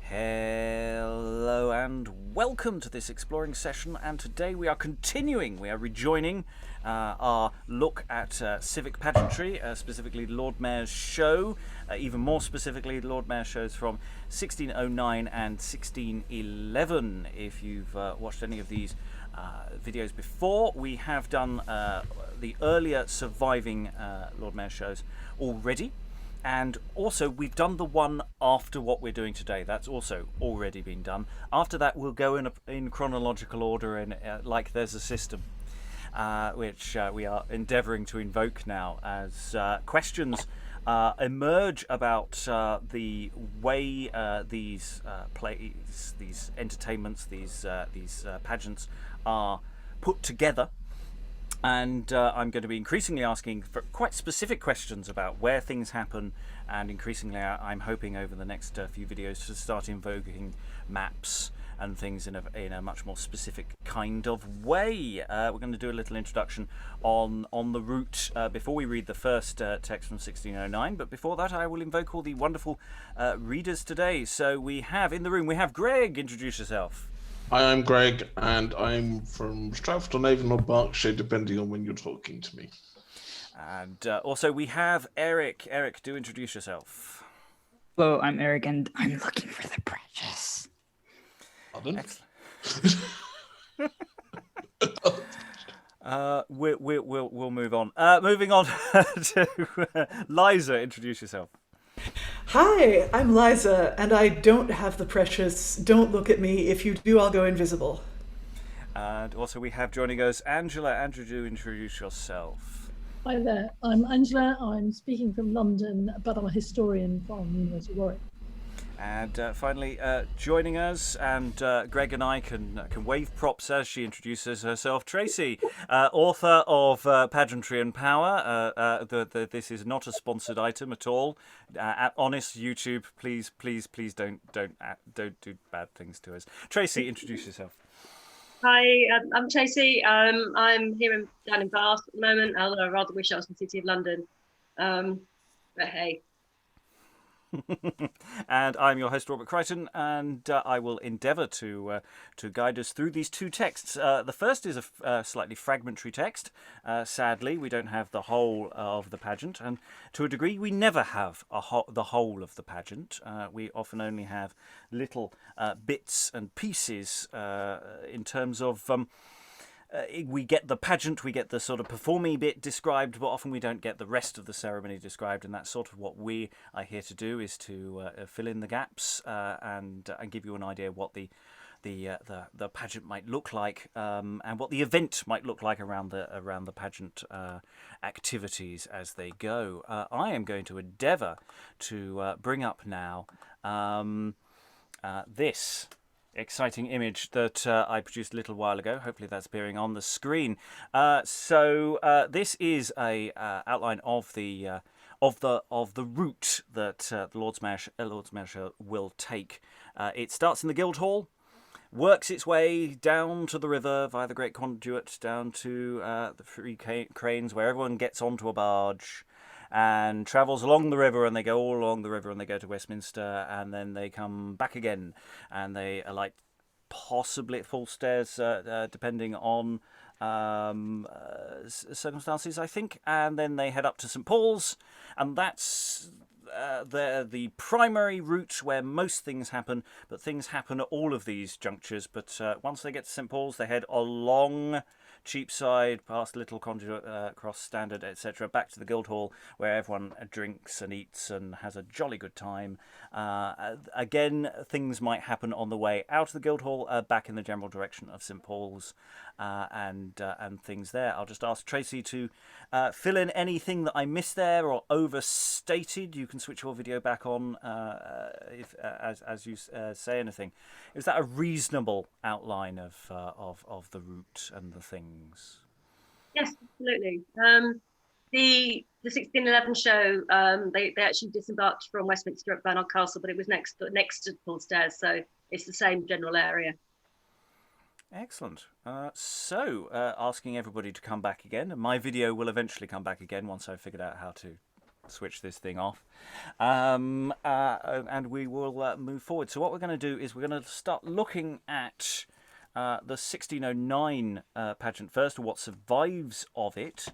Hello and welcome to this exploring session, and today we are rejoining our look at civic pageantry, specifically Lord Mayor's show, even more specifically Lord Mayor's shows from 1609 and 1611. If you've watched any of these videos before, we have done the earlier surviving Lord Mayor shows already. And also, we've done the one after what we're doing today. That's also already been done. After that, we'll go in chronological order, and like there's a system, which we are endeavouring to invoke now as questions emerge about the way these plays, these entertainments, these pageants are put together. And I'm going to be increasingly asking for quite specific questions about where things happen, and increasingly I'm hoping over the next few videos to start invoking maps and things in a much more specific kind of way. We're going to do a little introduction on the route before we read the first text from 1609, but before that I will invoke all the wonderful readers today. So we have in the room, we have Greg. Introduce yourself. Hi, I'm Greg, and I'm from Stratford-on-Avon or Berkshire, depending on when you're talking to me. And also we have Eric. Eric, do introduce yourself. Hello, I'm Eric, and I'm looking for the precious. Pardon? We'll move on. Moving on to Liza. Introduce yourself. Hi, I'm Liza, and I don't have the precious. Don't look at me. If you do, I'll go invisible. And also we have joining us Angela. Andrew, do introduce yourself. Hi there, I'm Angela. I'm speaking from London, but I'm a historian from the University of Warwick. And finally, joining us, and Greg and I can wave props as she introduces herself, Tracey, author of Pageantry and Power. This is not a sponsored item at all. At Honest YouTube, please don't do bad things to us. Tracey, introduce yourself. Hi, I'm Tracey. I'm here down in Bath at the moment, although I rather wish I was in the City of London. But hey. And I'm your host, Robert Crighton, and I will endeavour to guide us through these two texts. The first is a slightly fragmentary text. Sadly, we don't have the whole of the pageant, and to a degree, we never have the whole of the pageant. We often only have little bits and pieces in terms of. We get the pageant, we get the sort of performing bit described, but often we don't get the rest of the ceremony described, and that's sort of what we are here to do, is to fill in the gaps and give you an idea what the pageant might look like, and what the event might look like around the pageant activities as they go. I am going to endeavour to bring up now this exciting image that I produced a little while ago. Hopefully that's appearing on the screen. So this is a outline of the route that the Lord's Mayor Show will take. It starts in the Guildhall, works its way down to the river via the Great Conduit, down to the Three Cranes, where everyone gets onto a barge and travels along the river, and they go all along the river, and they go to Westminster, and then they come back again, and they alight possibly at Falstairs, depending on circumstances, I think, and then they head up to St Paul's, and that's the primary route where most things happen, but things happen at all of these junctures. But once they get to St Paul's, they head along Cheapside, past Little Conduit, across Standard, etc., back to the Guildhall, where everyone drinks and eats and has a jolly good time. Again, things might happen on the way out of the Guildhall, back in the general direction of St Paul's, and things there. I'll just ask Tracey to fill in anything that I missed there or overstated. You can switch your video back on as you say anything. Is that a reasonable outline of the route and the things? Yes, absolutely. The 1611 show, they actually disembarked from Westminster at Barnard Castle, but it was next to Falstairs, so it's the same general area. Excellent. So asking everybody to come back again. My video will eventually come back again once I've figured out how to switch this thing off, and we will move forward. So what we're going to do is we're going to start looking at the 1609 pageant first, or what survives of it.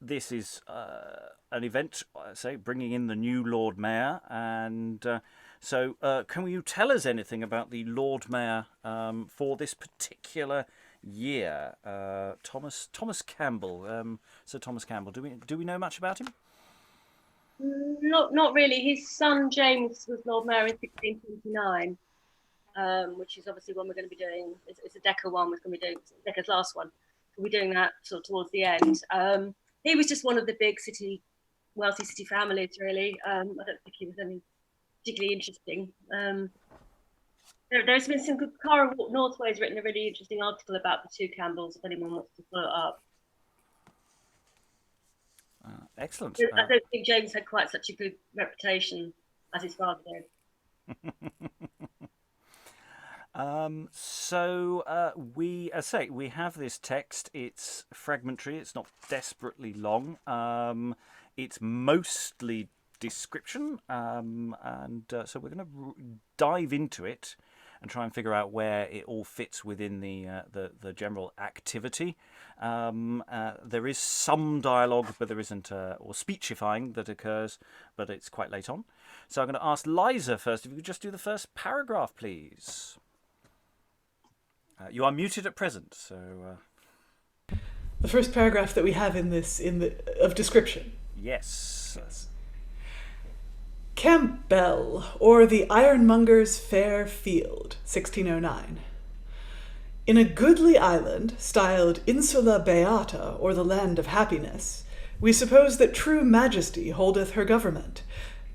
This is an event, say, bringing in the new Lord Mayor, and so can you tell us anything about the Lord Mayor for this particular year? Thomas Campbell, Sir Thomas Campbell. Do we know much about him? Not really. His son James was Lord Mayor in 1629, which is obviously one we're going to be doing. It's a Decker one. We're going to be doing Decker's last one. We'll be doing that sort of towards the end. He was just one of the big wealthy city families, really. I don't think he was any particularly interesting. There's been some good. Karoulla Northway's written a really interesting article about the two Campbells, if anyone wants to follow it up. Excellent. I don't think James had quite such a good reputation as his father did. We have this text. It's fragmentary. It's not desperately long. It's mostly description, so we're going to dive into it and try and figure out where it all fits within the general activity. There is some dialogue, but there isn't, or speechifying that occurs, but it's quite late on. So I'm going to ask Liza first, if you could just do the first paragraph, please. You are muted at present, so... The first paragraph that we have of description. Yes. Campbell, or the Ironmonger's Fair Field, 1609. In a goodly island, styled Insula Beata, or the Land of Happiness, we suppose that true majesty holdeth her government.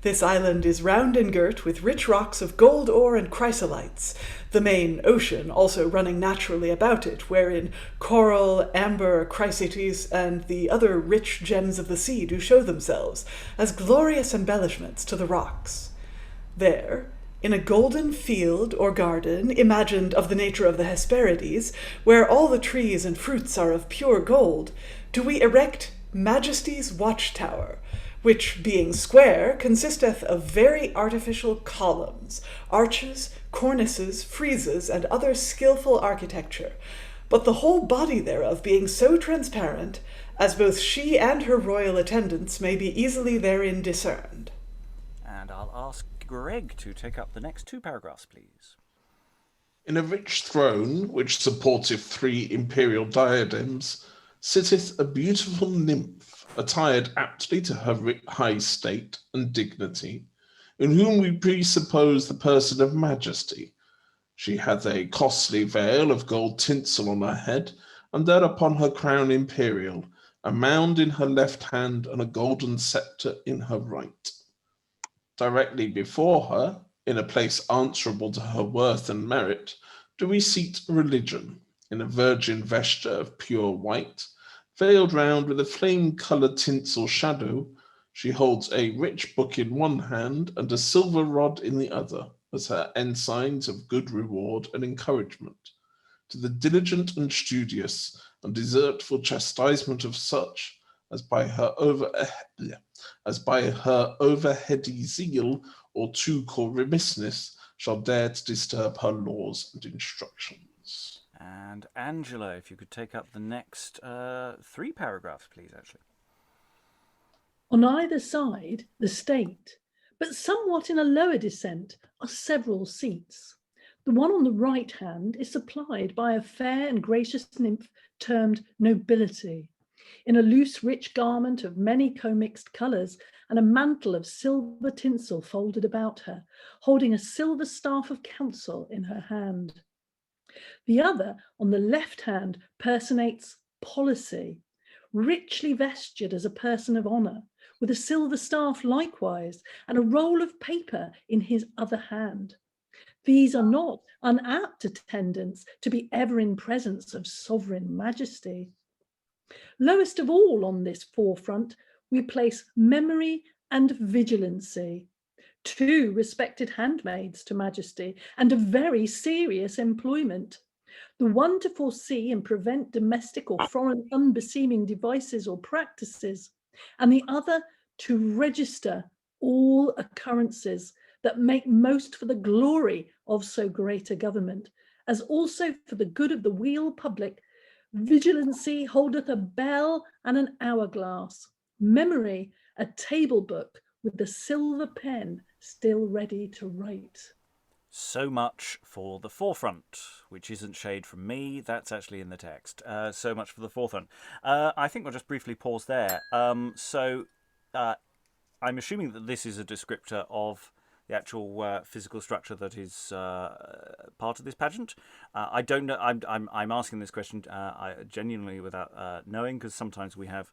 This island is round and girt with rich rocks of gold ore and chrysolites, the main ocean also running naturally about it, wherein coral, amber, chrysites, and the other rich gems of the sea do show themselves, as glorious embellishments to the rocks. There, in a golden field or garden, imagined of the nature of the Hesperides, where all the trees and fruits are of pure gold, do we erect Majesty's watchtower, which, being square, consisteth of very artificial columns, arches, cornices, friezes, and other skilful architecture, but the whole body thereof being so transparent, as both she and her royal attendants may be easily therein discerned. And I'll ask Greg to take up the next two paragraphs, please. In a rich throne, which supporteth 3 imperial diadems, sitteth a beautiful nymph, attired aptly to her high state and dignity, in whom we presuppose the person of majesty. She hath a costly veil of gold tinsel on her head, and there upon her crown imperial, a mound in her left hand, and a golden sceptre in her right. Directly before her, in a place answerable to her worth and merit, do we seat religion, in a virgin vesture of pure white, veiled round with a flame-coloured tinsel shadow. She holds a rich book in one hand and a silver rod in the other, as her ensigns of good reward and encouragement, to the diligent and studious, and desertful chastisement of such as by her overheady zeal or too cool remissness shall dare to disturb her laws and instructions. And Angela, if you could take up the next 3 paragraphs, please, actually. On either side, the state, but somewhat in a lower descent, are several seats. The one on the right hand is supplied by a fair and gracious nymph termed nobility, in a loose, rich garment of many commixed colours and a mantle of silver tinsel folded about her, holding a silver staff of counsel in her hand. The other, on the left hand, personates policy, richly vestured as a person of honour, with a silver staff likewise, and a roll of paper in his other hand. These are not unapt attendants to be ever in presence of sovereign majesty. Lowest of all on this forefront, we place memory and vigilancy, 2 respected handmaids to majesty, and a very serious employment. The one to foresee and prevent domestic or foreign unbeseeming devices or practices, and the other to register all occurrences that make most for the glory of so great a government, as also for the good of the weal public. Vigilancy holdeth a bell and an hourglass, memory a table book with the silver pen still ready to write. So much for the forefront, which isn't shade from me. That's actually in the text. So much for the forefront. I think we'll just briefly pause there. So I'm assuming that this is a descriptor of the actual physical structure that is part of this pageant. I don't know. I'm asking this question genuinely without knowing, because sometimes we have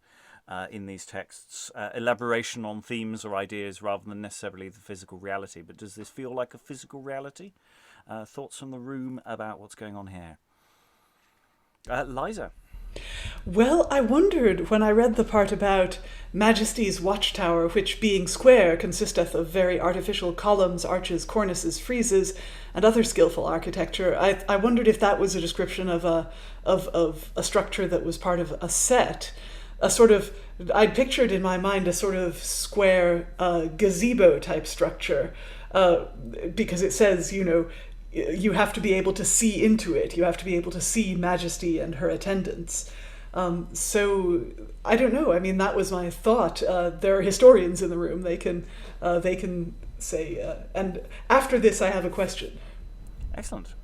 in these texts elaboration on themes or ideas rather than necessarily the physical reality. But does this feel like a physical reality? Thoughts from the room about what's going on here? Liza. Well, I wondered when I read the part about Majesty's watchtower, which being square consisteth of very artificial columns, arches, cornices, friezes, and other skillful architecture. I wondered if that was a description of a structure that was part of a set, a sort of, I'd pictured in my mind a sort of square gazebo type structure, because it says, you have to be able to see into it. You have to be able to see Majesty and her attendants. So I don't know. I mean, that was my thought. There are historians in the room. They can say. And after this, I have a question. Excellent.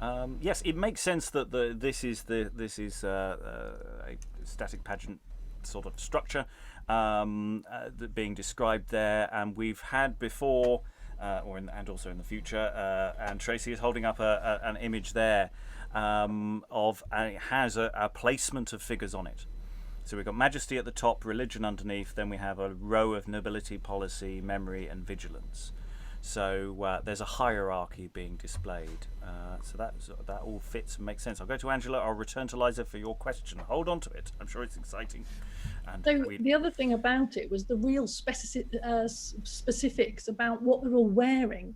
Yes, it makes sense that this is a static pageant sort of structure that being described there, and we've had before. And also in the future, and Tracey is holding up an image there and it has a placement of figures on it. So we've got Majesty at the top, religion underneath, then we have a row of nobility, policy, memory, and vigilance. So there's a hierarchy being displayed. So that all fits and makes sense. I'll go to Angela. I'll return to Liza for your question. Hold on to it. I'm sure it's exciting. And so the other thing about it was the real specifics about what they're all wearing,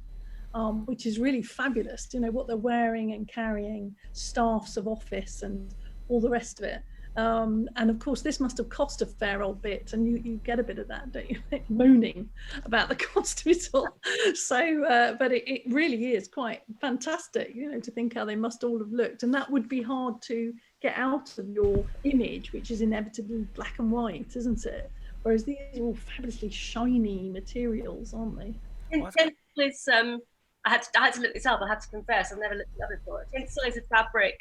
which is really fabulous. What they're wearing and carrying, staffs of office and all the rest of it. And of course, this must have cost a fair old bit, and you get a bit of that, don't you? Moaning about the cost of it all. So, but it really is quite fantastic, to think how they must all have looked, and that would be hard to get out of your image, which is inevitably black and white, isn't it? Whereas these are all fabulously shiny materials, aren't they? Tinsel is, I had to look this up. I have to confess, I've never looked it up before. Tinsel is a fabric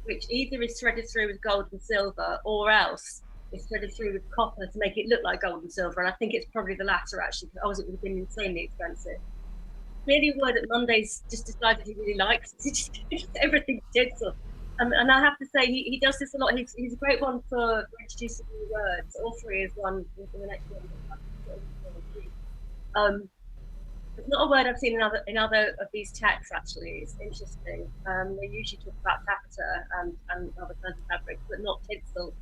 which either is threaded through with gold and silver, or else is threaded through with copper to make it look like gold and silver. And I think it's probably the latter, actually, because it would have been insanely expensive. Clearly a word that Munday's just decided he really likes. It's just everything tinsel. And I have to say, he does this a lot. He's a great one for introducing new words. Orphery is one for the next one. It's not a word I've seen in other of these texts, actually. It's interesting. They usually talk about taffeta and other kinds of fabrics, but not tinsel.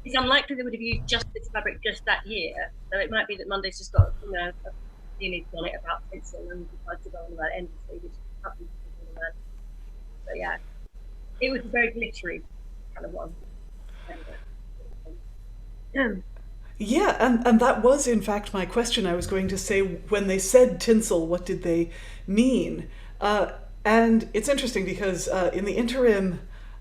It's unlikely they would have used just this fabric just that year. So it might be that Monday's just got a feeling on it about tinsel and decided to go on about it endlessly, which happens to be that. So yeah, it was very glittery kind of one. Yeah, and that was in fact my question. I was going to say, when they said tinsel, what did they mean? And it's interesting because in the interim,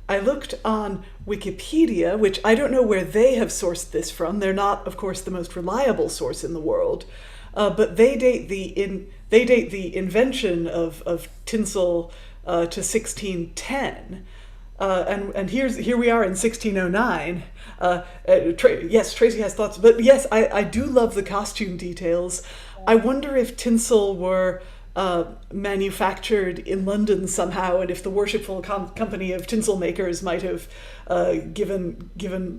I looked on Wikipedia, which I don't know where they have sourced this from. They're not, of course, the most reliable source in the world, but they date the invention of tinsel to 1610. And here we are in 1609. Yes, Tracey has thoughts, but yes, I do love the costume details. I wonder if tinsel were manufactured in London somehow, and if the worshipful company of tinsel makers might have given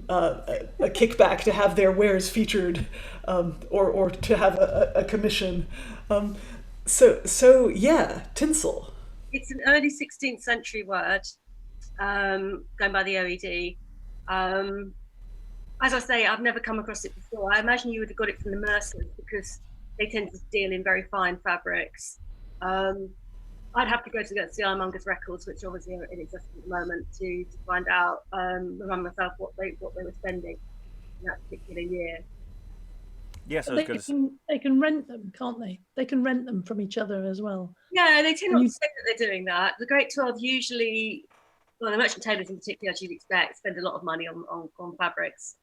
a kickback to have their wares featured, or to have a commission. So yeah, tinsel. It's an early 16th century word. Going by the OED. As I say, I've never come across it before. I imagine you would have got it from the mercers because they tend to deal in very fine fabrics. I'd have to go to the ironmonger's records, which obviously are in existence at the moment, to find out, remind myself what they were spending in that particular year. Yes, I was They going to say. they can rent them, can't they? They can rent them from each other as well. Yeah, they tend not to say that they're doing that. The Great 12 usually, well, the merchant tailors in particular, as you'd expect, spend a lot of money on fabrics.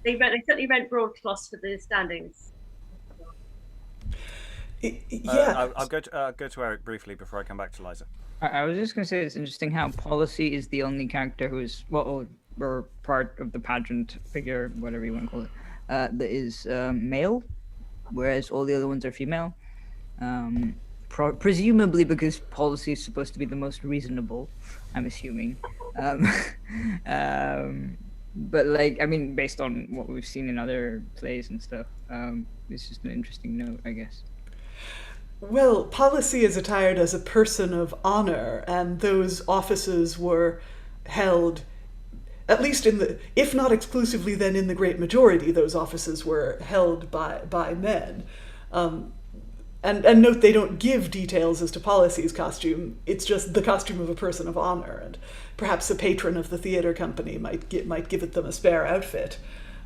They certainly rent broadcloths for the standings. Yeah. I'll go to Eric briefly before I come back to Liza. I was just going to say it's interesting how Policy is the only character who is, or part of the pageant figure, whatever you want to call it, that is male, whereas all the other ones are female. Presumably because Policy is supposed to be the most reasonable, I'm assuming. But like, I mean, based on what we've seen in other plays and stuff, it's just an interesting note, I guess. Well, Policy is attired as a person of honor, and those offices were held, at least in the, if not exclusively, then in the great majority, those offices were held by men. And note, they don't give details as to Policy's costume. It's just the costume of a person of honor, and perhaps the patron of the theater company might give them a spare outfit.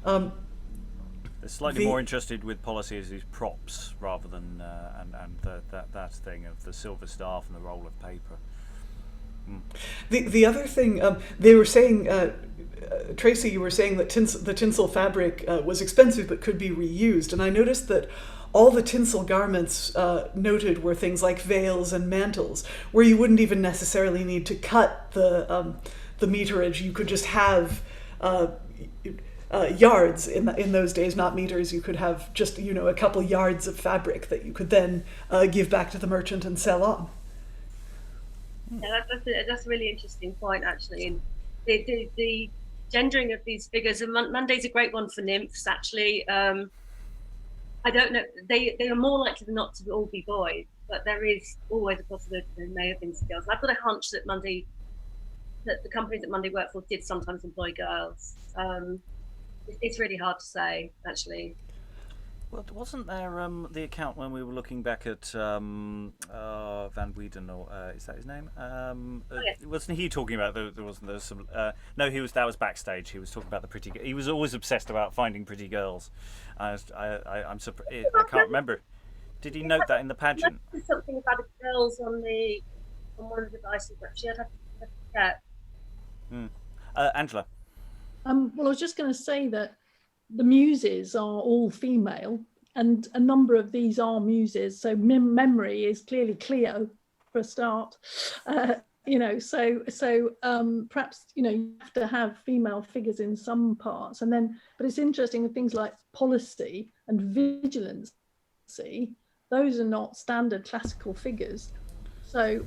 They're slightly more interested with Policy as these props rather than that thing of the silver staff and the roll of paper. The other thing they were saying, Tracey, you were saying that the tinsel fabric was expensive but could be reused, and I noticed that all the tinsel garments noted were things like veils and mantles, where you wouldn't even necessarily need to cut the meterage. You could just have yards in those days, not meters. You could have just a couple yards of fabric that you could then give back to the merchant and sell on. Yeah, that's a really interesting point, actually. And the gendering of these figures, and Munday's a great one for nymphs, actually. I don't know, they are more likely than not to all be boys, but there is always a possibility there may have been some girls. And I've got a hunch that the companies that Munday worked for did sometimes employ girls. It's really hard to say, actually. Well, wasn't there the account when we were looking back at Van Whedon, or is that his name? Yes. Wasn't he talking about there was some? No, that was backstage. He was talking about the pretty. He was always obsessed about finding pretty girls. I'm surprised. I can't remember. Did he note that in the pageant? There's something about the girls on one of the devices. Actually, I'd have to check. Angela. Well, I was just going to say that the muses are all female, and a number of these are muses. So memory is clearly Cleo for a start. So perhaps you have to have female figures in some parts, and then. But it's interesting with things like Policy and Vigilance. Those are not standard classical figures. So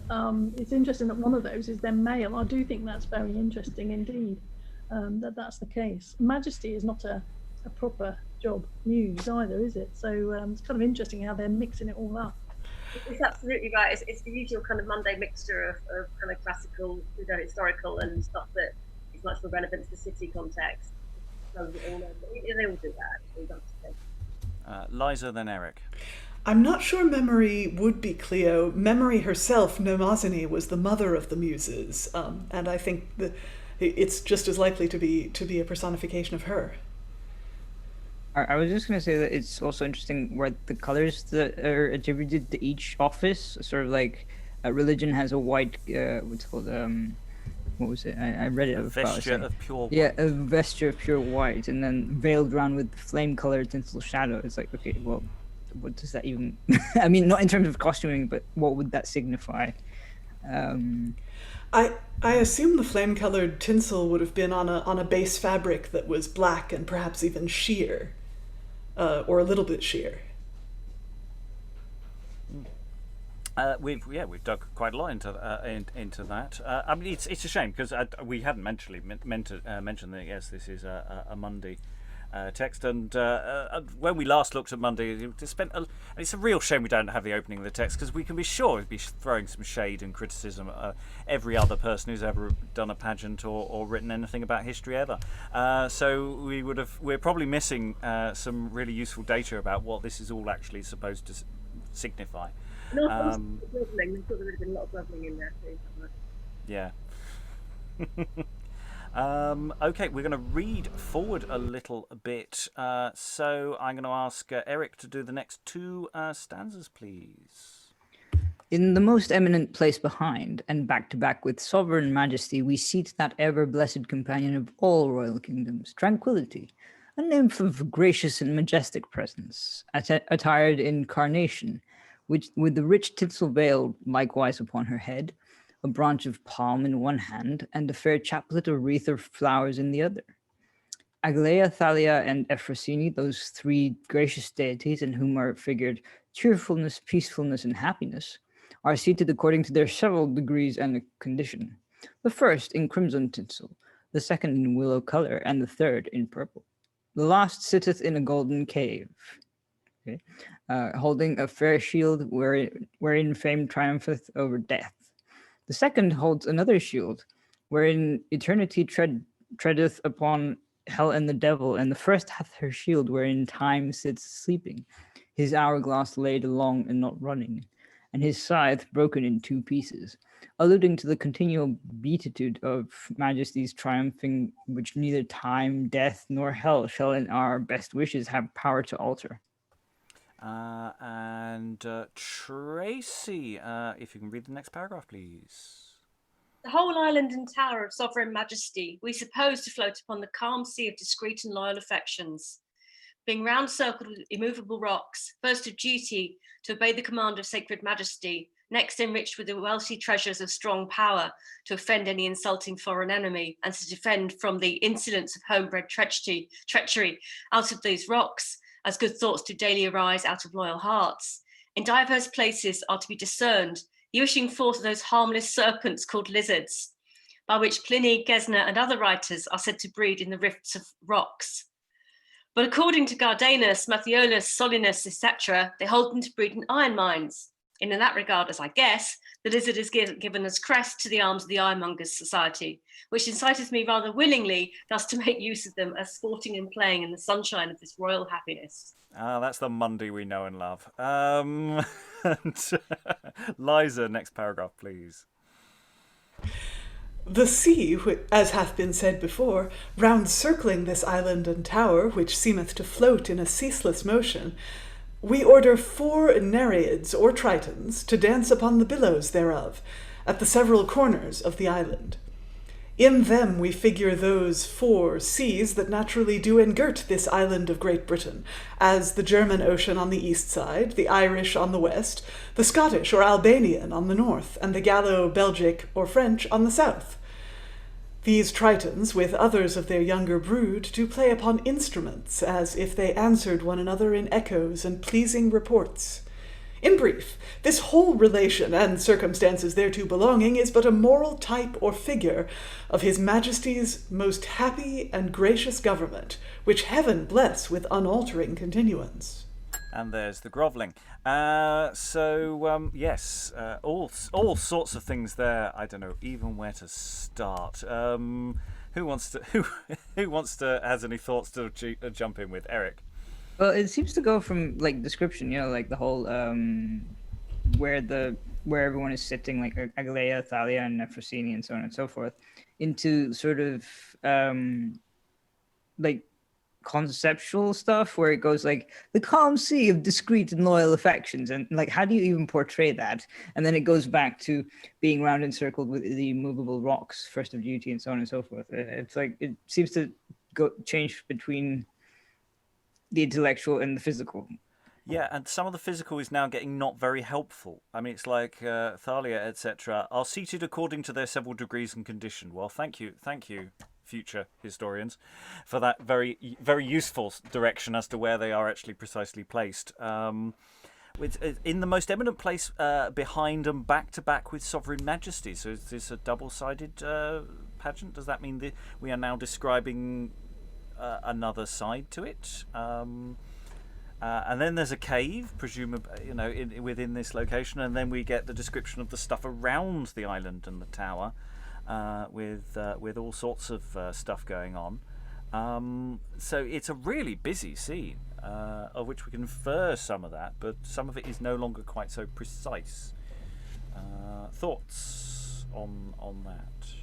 it's interesting that one of those is then male. I do think that's very interesting indeed. That's the case. Majesty is not a proper job muse either, is it? So it's kind of interesting how they're mixing it all up. It's absolutely right. It's the usual kind of Munday mixture of kind of classical, historical, and stuff that is much more relevant to the city context. They all do that. Liza, then Eric. I'm not sure Memory would be Cleo. Memory herself, Mnemosyne, was the mother of the muses, and I think it's just as likely to be a personification of her. I was just going to say that it's also interesting where the colors that are attributed to each office, sort of like religion has a white, what's it called, what was it? I read it. A vesture of pure white. Yeah, a vesture of pure white, and then veiled around with flame-colored tinsel shadow. It's like, okay, well, what does that even... I mean, not in terms of costuming, but what would that signify? I assume the flame-colored tinsel would have been on a base fabric that was black and perhaps even sheer, or a little bit sheer. We've dug quite a lot into that. I mean, it's a shame because we hadn't mentioned that yes, this is a Munday text, and when we last looked at Munday, it's a real shame we don't have the opening of the text, because we can be sure it'd be throwing some shade and criticism at every other person who's ever done a pageant or written anything about history ever. So we're probably missing some really useful data about what this is all actually supposed to signify. No, grubbling. I thought there would have been a lot of grubbling in there too. Yeah. Okay, we're going to read forward a little bit. So I'm going to ask Eric to do the next two stanzas, please. In the most eminent place behind, and back to back with sovereign majesty, we seat that ever-blessed companion of all royal kingdoms, tranquility, a nymph of gracious and majestic presence, attired in carnation, which, with the rich tinsel veil likewise upon her head, a branch of palm in one hand, and a fair chaplet or wreath of flowers in the other. Aglaea, Thalia, and Euphrosyne, those three gracious deities in whom are figured cheerfulness, peacefulness, and happiness, are seated according to their several degrees and condition. The first in crimson tinsel, the second in willow color, and the third in purple. The last sitteth in a golden cave, holding a fair shield wherein fame triumpheth over death. The second holds another shield, wherein eternity treadeth upon hell and the devil, and the first hath her shield wherein time sits sleeping, his hourglass laid along and not running, and his scythe broken in two pieces, alluding to the continual beatitude of Majesty's triumphing, which neither time, death, nor hell shall in our best wishes have power to alter. And Tracey, if you can read the next paragraph, please. The whole island and tower of sovereign majesty we suppose to float upon the calm sea of discreet and loyal affections, being round circled with immovable rocks, first of duty to obey the command of sacred majesty, next enriched with the wealthy treasures of strong power to offend any insulting foreign enemy, and to defend from the insolence of homebred treachery out of these rocks, as good thoughts do daily arise out of loyal hearts. In diverse places are to be discerned the issuing forth of those harmless serpents called lizards, by which Pliny, Gesner, and other writers are said to breed in the rifts of rocks. But according to Gardanus, Matthiolus, Solinus, etc., they hold them to breed in iron mines. And in that regard, as I guess, the lizard is given as crest to the arms of the Ironmongers Society, which inciteth me rather willingly thus to make use of them as sporting and playing in the sunshine of this royal happiness. That's the Munday we know and love. And, Liza, next paragraph, please. The sea, as hath been said before, round circling this island and tower, which seemeth to float in a ceaseless motion, we order 4 Nereids or Tritons to dance upon the billows thereof, at the several corners of the island. In them we figure those 4 seas that naturally do engirt this island of Great Britain, as the German Ocean on the east side, the Irish on the west, the Scottish or Albanian on the north, and the Gallo-Belgic or French on the south. These Tritons, with others of their younger brood, do play upon instruments, as if they answered one another in echoes and pleasing reports. In brief, this whole relation and circumstances thereto belonging is but a moral type or figure of His Majesty's most happy and gracious government, which heaven bless with unaltering continuance. And there's the grovelling. Yes, all sorts of things there. I don't know even where to start. Who wants to has any thoughts to jump in with? Eric. Well, it seems to go from like description, like the whole where everyone is sitting, like Aglaea, Thalia, and Euphrosyne, and so on and so forth, into sort of like conceptual stuff where it goes like the calm sea of discreet and loyal affections, and like how do you even portray that? And then it goes back to being round and circled with the immovable rocks, first of duty, and so on and so forth. It's like it seems to change between the intellectual and the physical. Yeah, and some of the physical is now getting not very helpful. I mean, it's like Thalia, etc., are seated according to their several degrees and condition. Well, thank you, future historians, for that very, very useful direction as to where they are actually precisely placed. In the most eminent place behind and back to back with sovereign majesty. So is this a double-sided pageant? Does that mean that we are now describing another side to it? And then there's a cave, presumably, within this location, and then we get the description of the stuff around the island and the tower, with all sorts of stuff going on. So it's a really busy scene, of which we can infer some of that, but some of it is no longer quite so precise. Thoughts on that?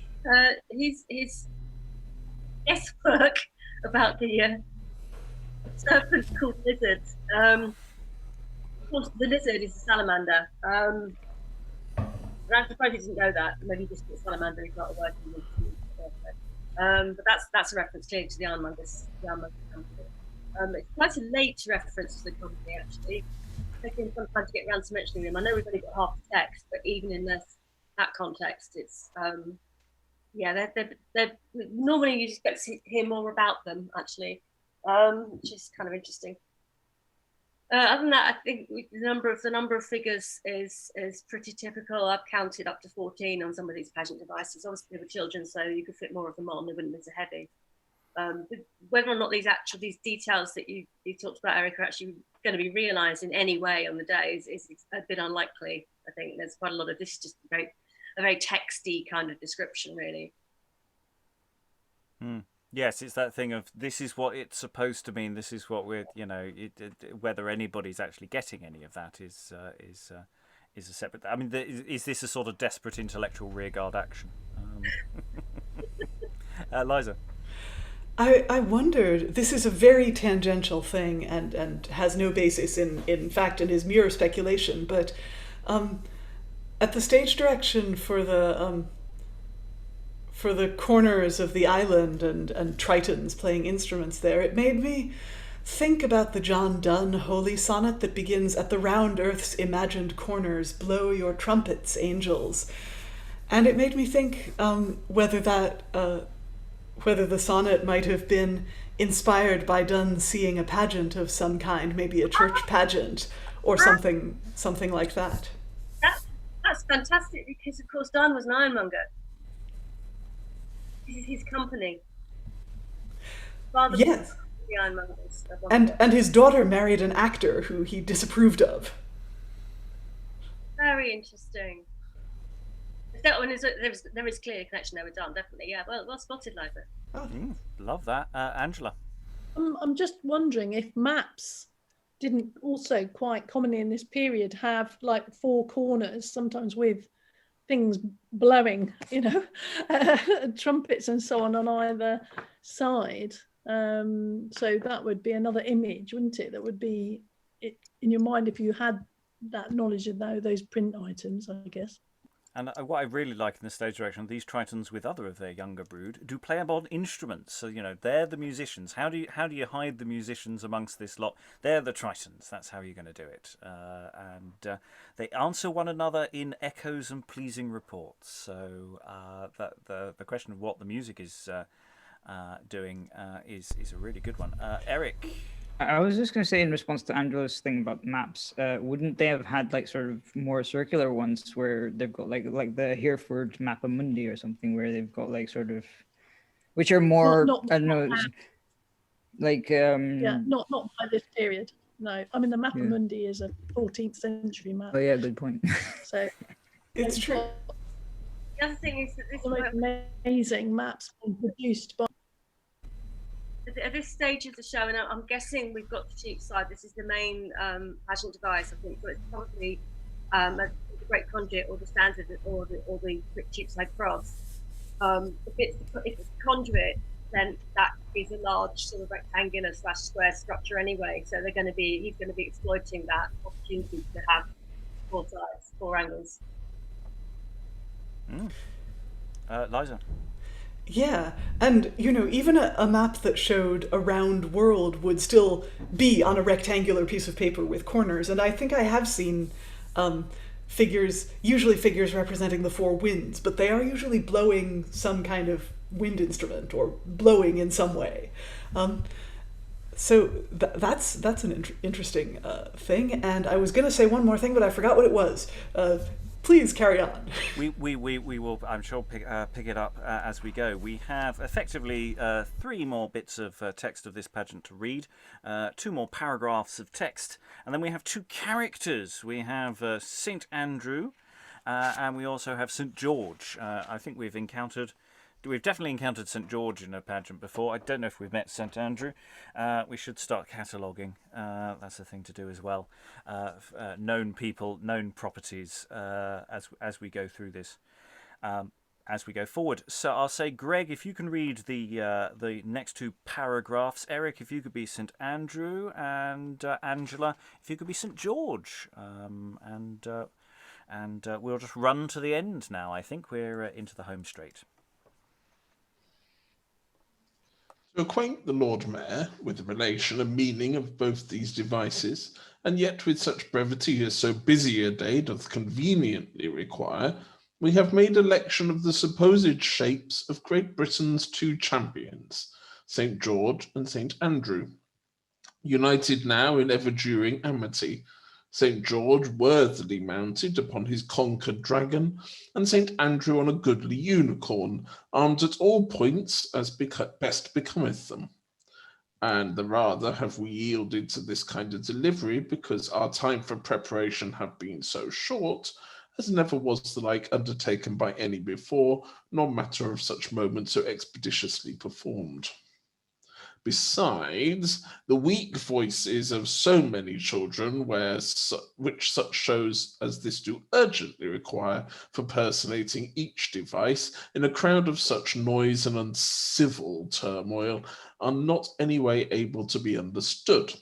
guesswork about the serpent called lizards. Of course, the lizard is a salamander. I'm surprised you didn't know that. Maybe you just thought salamander is not a word. But that's a reference clearly to the Ironmongers. It's quite a late reference to the company, actually. Taking some time to get around to mentioning them. I know we've only got half the text, but even in that context, it's they're normally you just get to hear more about them, actually, which is kind of interesting. Other than that, I think the number of figures is pretty typical. I've counted up to 14 on some of these pageant devices. Obviously, they were children, so you could fit more of them on. They wouldn't be so heavy. Whether or not these details that you talked about, Eric, are actually going to be realised in any way on the day is a bit unlikely. I think there's quite a lot of this is just a very texty kind of description, really. Yes, it's that thing of this is what it's supposed to mean. This is what we're, whether anybody's actually getting any of that is a separate. I mean, is this a sort of desperate intellectual rearguard action? Liza. I wondered, this is a very tangential thing and has no basis in fact and is mere speculation, but at the stage direction for the corners of the island and tritons playing instruments there, it made me think about the John Donne holy sonnet that begins, "At the round earth's imagined corners, blow your trumpets, angels." And it made me think whether the sonnet might have been inspired by Donne seeing a pageant of some kind, maybe a church pageant or something like that. That's fantastic, because of course Donne was an ironmonger. This is his company. Father Yes. The ironmongers. And his daughter married an actor who he disapproved of. Very interesting. There is clear connection there with Donne, definitely. Yeah, well spotted, Liza. Love that, Angela. I'm just wondering if maps didn't also quite commonly in this period have like four corners, sometimes with things blowing, trumpets and so on either side. So that would be another image, wouldn't it? That would be in your mind if you had that knowledge of those print items, I guess. And what I really like in the stage direction, these tritons with other of their younger brood do play upon instruments. So they're the musicians. How do you hide the musicians amongst this lot? They're the tritons. That's how you're going to do it. And they answer one another in echoes and pleasing reports. So the question of what the music is doing is a really good one. Eric. I was just going to say in response to Angela's thing about maps, wouldn't they have had like sort of more circular ones where they've got like the Hereford Mappa Mundi or something, where they've got like sort of, which are more, I don't know, like not by this period. No, I mean the Mappa Mundi is a 14th century map. Oh yeah, good point. So It's true. The other thing is that this amazing maps being produced by. At this stage of the show, and I'm guessing we've got the Cheapside. This is the main pageant device, I think. So it's probably the Great Conduit or the Standard or the Cheapside Cross. If it's a conduit, then that is a large sort of rectangular / square structure anyway. So he's going to be exploiting that opportunity to have four sides, four angles. Liza. Yeah, and even a map that showed a round world would still be on a rectangular piece of paper with corners. And I think I have seen figures representing the four winds, but they are usually blowing some kind of wind instrument or blowing in some way. So that's an interesting thing. And I was going to say one more thing, but I forgot what it was. Please carry on. We will, I'm sure, pick it up as we go. We have effectively 3 more bits of text of this pageant to read, 2 more paragraphs of text, and then we have 2 characters. We have St. Andrew, and we also have St. George. I think we've definitely encountered St. George in a pageant before. I don't know if we've met St. Andrew. We should start cataloguing. That's a thing to do as well. Known people, known properties as we go through this. as we go forward. So I'll say, Greg, if you can read the next two paragraphs. Eric, if you could be St. Andrew, and Angela, if you could be St. George, and we'll just run to the end now. I think we're into the home straight. To acquaint the Lord Mayor with the relation and meaning of both these devices, and yet with such brevity as so busy a day doth conveniently require, we have made election of the supposed shapes of Great Britain's two champions, St. George and St. Andrew, united now in ever-during amity, St. George worthily mounted upon his conquered dragon, and St. Andrew on a goodly unicorn, armed at all points as best becometh them. And the rather have we yielded to this kind of delivery, because our time for preparation have been so short, as never was the like undertaken by any before, nor matter of such moment so expeditiously performed. Besides, the weak voices of so many children, which such shows as this do urgently require for personating each device, in a crowd of such noise and uncivil turmoil, are not any way able to be understood,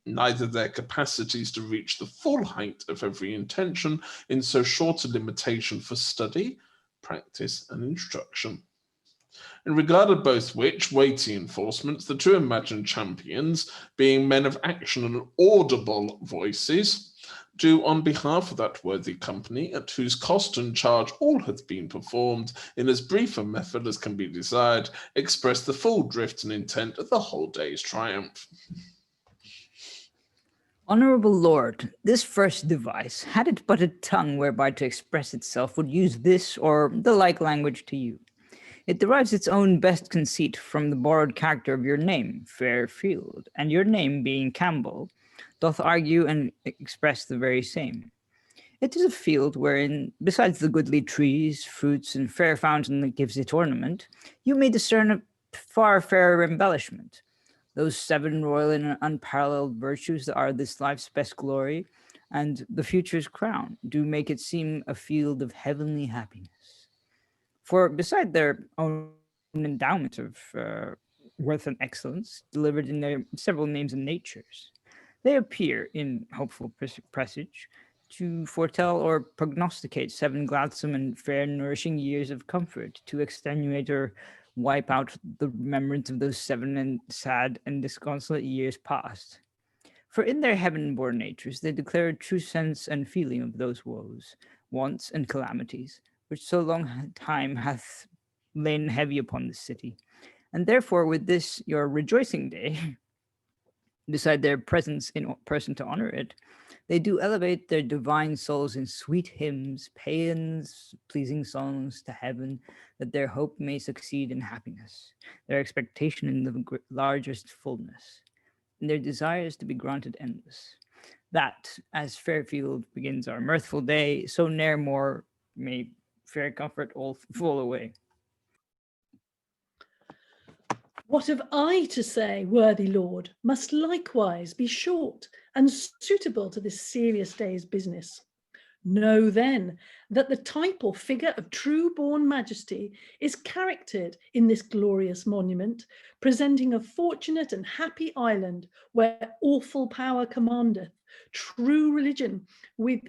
neither their capacities to reach the full height of every intention in so short a limitation for study, practice, and instruction. In regard of both which weighty enforcements, the two imagined champions, being men of action and audible voices, do on behalf of that worthy company, at whose cost and charge all hath been performed, in as brief a method as can be desired, express the full drift and intent of the whole day's triumph. Honourable Lord, this first device, had it but a tongue whereby to express itself, would use this or the like language to you. It derives its own best conceit from the borrowed character of your name, Fairfield, and your name, being Campbell, doth argue and express the very same. It is a field wherein, besides the goodly trees, fruits, and fair fountain that gives it ornament, you may discern a far fairer embellishment. Those 7 royal and unparalleled virtues that are this life's best glory, and the future's crown, do make it seem a field of heavenly happiness. For beside their own endowment of worth and excellence, delivered in their several names and natures, they appear, in hopeful presage, to foretell or prognosticate 7 gladsome and fair nourishing years of comfort, to extenuate or wipe out the remembrance of those 7 and sad and disconsolate years past. For in their heaven-born natures they declare a true sense and feeling of those woes, wants, and calamities, which so long time hath lain heavy upon the city. And therefore with this your rejoicing day, beside their presence in person to honor it, they do elevate their divine souls in sweet hymns, paeans, pleasing songs to heaven, that their hope may succeed in happiness, their expectation in the largest fullness, and their desires to be granted endless. That, as Fairfield begins our mirthful day, so ne'er more may fair comfort all fall away. What have I to say, worthy Lord, must likewise be short and suitable to this serious day's business. Know then that the type or figure of true-born majesty is charactered in this glorious monument, presenting a fortunate and happy island where awful power commandeth, true religion with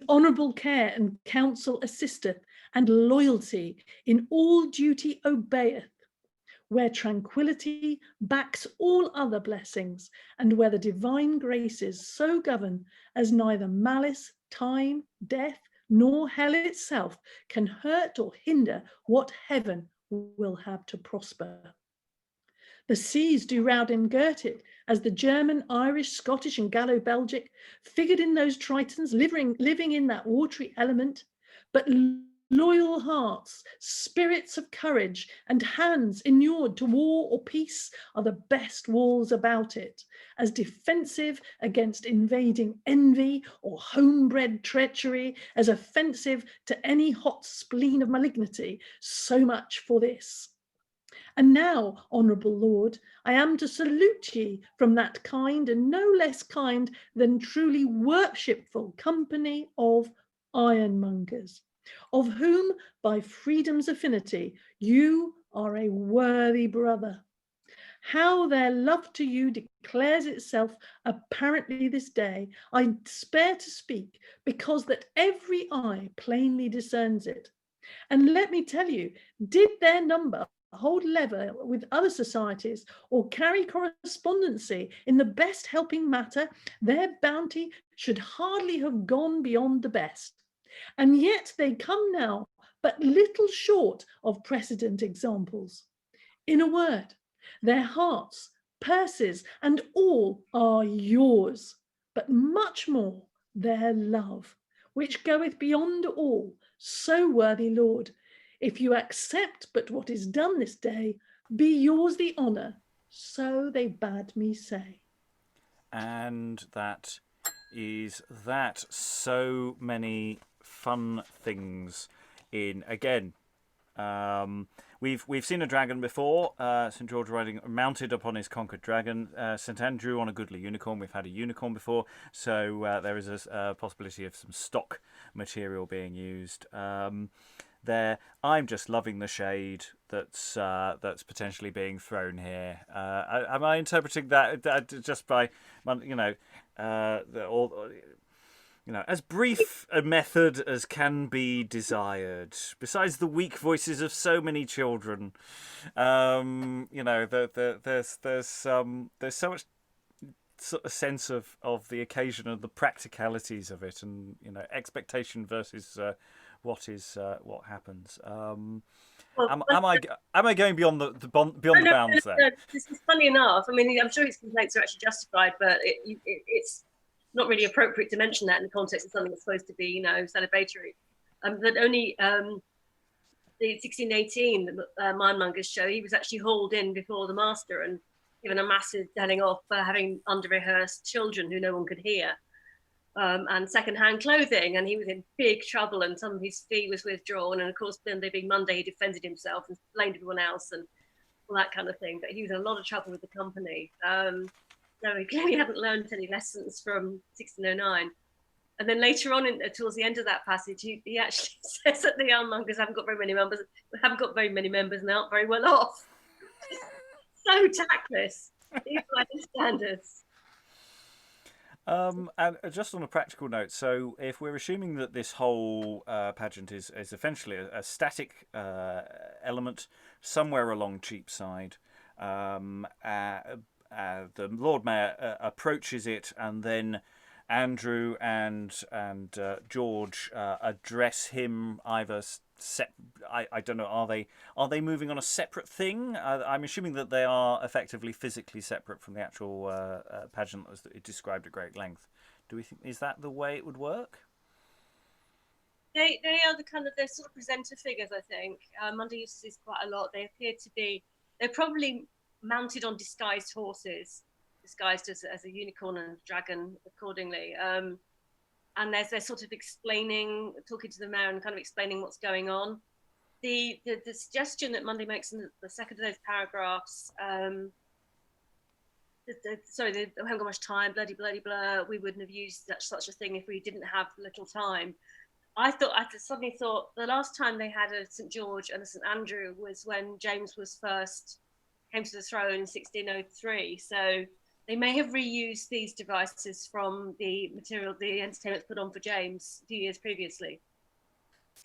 honourable care and counsel assisteth, and loyalty in all duty obeyeth, where tranquility backs all other blessings, and where the divine graces so govern as neither malice, time, death, nor hell itself can hurt or hinder what heaven will have to prosper. The seas do round and girt it, as the German, Irish, Scottish, and Gallo-Belgic figured in those Tritons, living in that watery element, but loyal hearts, spirits of courage, and hands inured to war or peace are the best walls about it, as defensive against invading envy or homebred treachery, as offensive to any hot spleen of malignity. So much for this. And now, honourable Lord, I am to salute ye from that kind and no less kind than truly worshipful company of ironmongers, of whom by freedom's affinity you are a worthy brother. How their love to you declares itself apparently this day, I spare to speak, because that every eye plainly discerns it. And let me tell you, did their number hold lever with other societies or carry correspondency in the best helping matter, their bounty should hardly have gone beyond the best. And yet they come now but little short of precedent examples. In a word, their hearts, purses, and all are yours, but much more their love, which goeth beyond all. So worthy Lord, if you accept but what is done this day, be yours the honour, so they bade me say. And that is that. So many fun things in, again, we've seen a dragon before, St. George riding mounted upon his conquered dragon, St. Andrew on a goodly unicorn. We've had a unicorn before, so there is a possibility of some stock material being used there. I'm just loving the shade that's potentially being thrown here. Am I interpreting that just by, as brief a method as can be desired, besides the weak voices of so many children? There's so much sort of sense of the occasion and the practicalities of it, and expectation versus what happens. Am I going beyond the bounds there? No, this is funny enough. I mean, I'm sure his complaints are actually justified, but it's not really appropriate to mention that in the context of something that's supposed to be, celebratory. That only the 1618 Mindmongers show, he was actually hauled in before the master and given a massive telling off for having under-rehearsed children who no one could hear, and second-hand clothing, and he was in big trouble, and some of his fee was withdrawn, and of course, then there being Munday, he defended himself and blamed everyone else and all that kind of thing, but he was in a lot of trouble with the company. So he clearly hadn't learned any lessons from 1609. And then later on, towards the end of that passage, he actually says that the Ironmongers haven't got very many members, and they aren't very well off. So tactless, even by his standards. And just on a practical note, so if we're assuming that this whole pageant is essentially a static element somewhere along Cheapside, the Lord Mayor approaches it, and then Andrew and George address him either. I don't know. Are they moving on a separate thing? I'm assuming that they are effectively physically separate from the actual pageant as it described at great length. Do we think is that the way it would work? They are they're sort of presenter figures. I think Munday uses this quite a lot. They appear to be. They're probably mounted on disguised horses, disguised as a unicorn and dragon accordingly. And they're sort of talking to the mayor and kind of explaining what's going on. The suggestion that Munday makes in the second of those paragraphs, I haven't got much time, bloody, blah, we wouldn't have used such a thing if we didn't have little time. I suddenly thought the last time they had a St. George and a St. Andrew was when James came to the throne in 1603. So they may have reused these devices from the material, the entertainments put on for James a few years previously,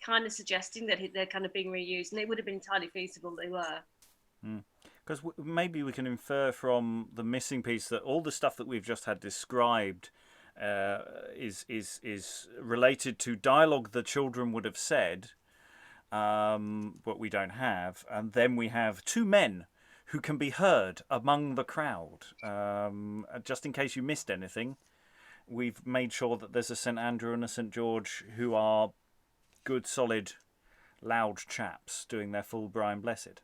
kind of suggesting that they're kind of being reused, and it would have been entirely feasible they were. Because maybe we can infer from the missing piece that all the stuff that we've just had described is related to dialogue the children would have said, but we don't have, and then we have two men who can be heard among the crowd. Just in case you missed anything, we've made sure that there's a St. Andrew and a St. George who are good, solid, loud chaps doing their full Brian Blessed.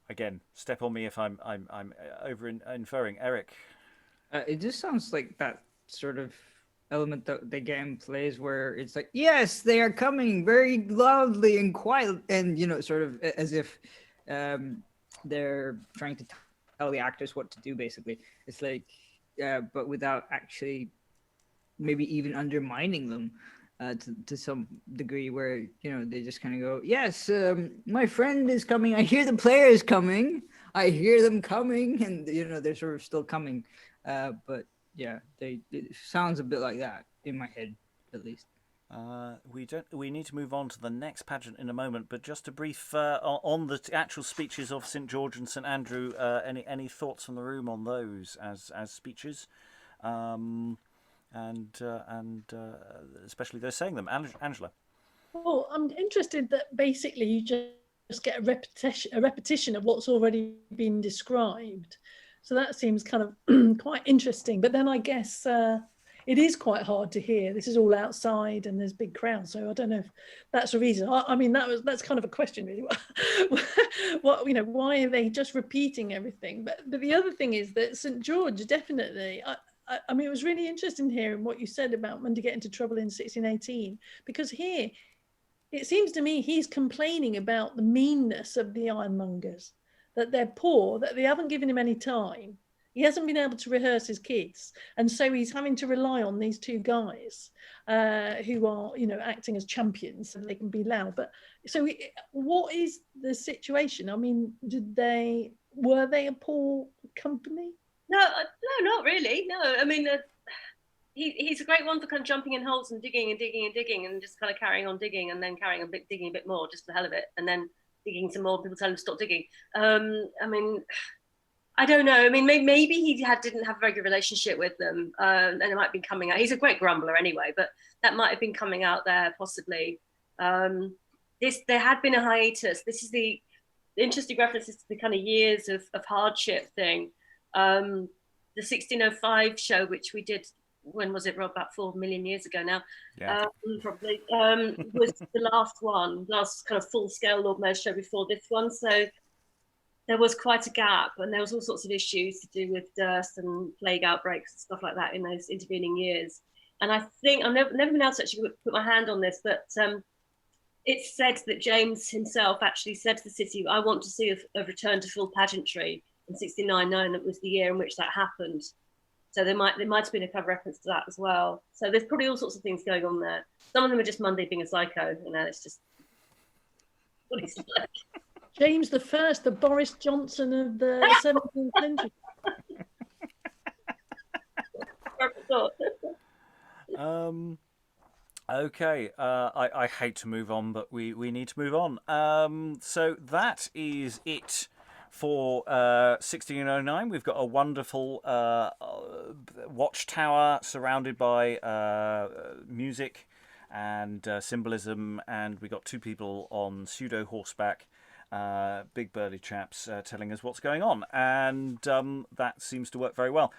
Again, step on me if I'm over inferring. Eric? It just sounds like that sort of element that the game plays where it's like, yes, they are coming very loudly and quiet, and sort of as if they're trying to tell the actors what to do, basically. It's like but without actually maybe even undermining them to some degree, where they just kind of go, yes, my friend is coming, I hear the players coming, I hear them coming, and they're sort of still coming, but yeah, it sounds a bit like that in my head, at least. We need to move on to the next pageant in a moment, but just a brief on the actual speeches of St George and St Andrew. Any thoughts from the room on those as speeches, and especially those saying them, Angela? Well, I'm interested that basically you just get a repetition of what's already been described. So that seems kind of quite interesting. But then I guess it is quite hard to hear. This is all outside and there's big crowds. So I don't know if that's a reason. I mean, that's kind of a question, really. Why are they just repeating everything? But the other thing is that St George, definitely, I mean, it was really interesting hearing what you said about Munday getting into trouble in 1618, because here, it seems to me he's complaining about the meanness of the ironmongers, that they're poor, that they haven't given him any time. He hasn't been able to rehearse his kids. And so he's having to rely on these two guys who are, acting as champions so they can be loud. But so what is the situation? I mean, were they a poor company? No, not really. No, I mean, he's a great one for kind of jumping in holes and digging and digging and digging and just kind of carrying on digging and then digging a bit more just for the hell of it, and then digging some more. People tell him to stop digging. I mean, I don't know. I mean, maybe he didn't have a very good relationship with them, and it might be coming out. He's a great grumbler anyway, but that might have been coming out there possibly. There had been a hiatus. This is the interesting references to the kind of years of hardship thing. The 1605 show, which we did, when was it, Rob? About 4 million years ago now, yeah. Probably, was the last kind of full-scale Lord Mayor's show before this one. So there was quite a gap, and there was all sorts of issues to do with dirt and plague outbreaks and stuff like that in those intervening years. And I think, I've never been able to actually put my hand on this, but it's said that James himself actually said to the city, I want to see a return to full pageantry. In 1699, that was the year in which that happened. So there might have been a kind of reference to that as well. So there's probably all sorts of things going on there. Some of them are just Munday being a psycho. It's just what he's like. James the First, the Boris Johnson of the 17th century. Okay, I hate to move on, but we need to move on. So that is it for 1609. We've got a wonderful watchtower surrounded by music and symbolism, and we got two people on pseudo horseback, big burly chaps, telling us what's going on, and that seems to work very well.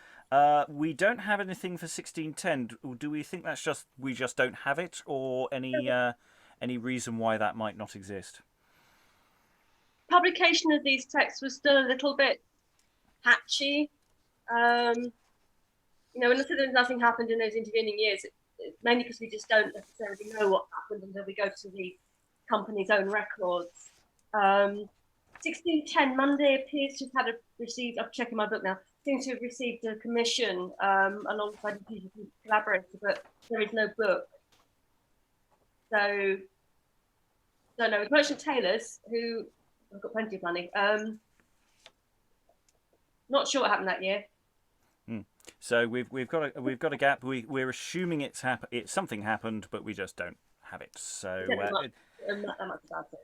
We don't have anything for 1610. Do we think that's just we just don't have it, or any reason why that might not exist? Publication of these texts was still a little bit patchy. Nothing happened in those intervening years, mainly because we just don't necessarily know what happened until we go to the company's own records. 1610, Munday appears to have received, I'm checking my book now, seems to have received a commission alongside a collaborator, but there is no book. So, don't know. It's merchant tailors who have got plenty of money. Not sure what happened that year. So we've got a gap. We're assuming something happened, but we just don't have it. So that much about it.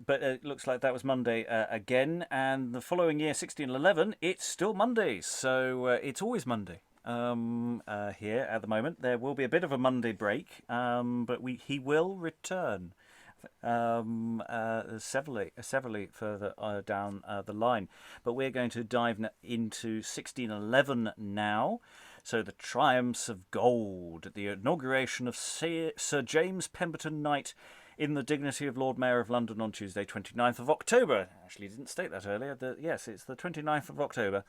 But it looks like that was Munday again, and the following year, 1611, it's still Monday. So it's always Monday here at the moment. There will be a bit of a Monday break, but he will return severally further down the line. But we're going to dive into 1611 now. So the triumphs of gold, the inauguration of Sir James Pemberton Knight in the dignity of Lord Mayor of London on Tuesday, 29th of October. Actually, didn't state that earlier. Yes, it's the 29th of October.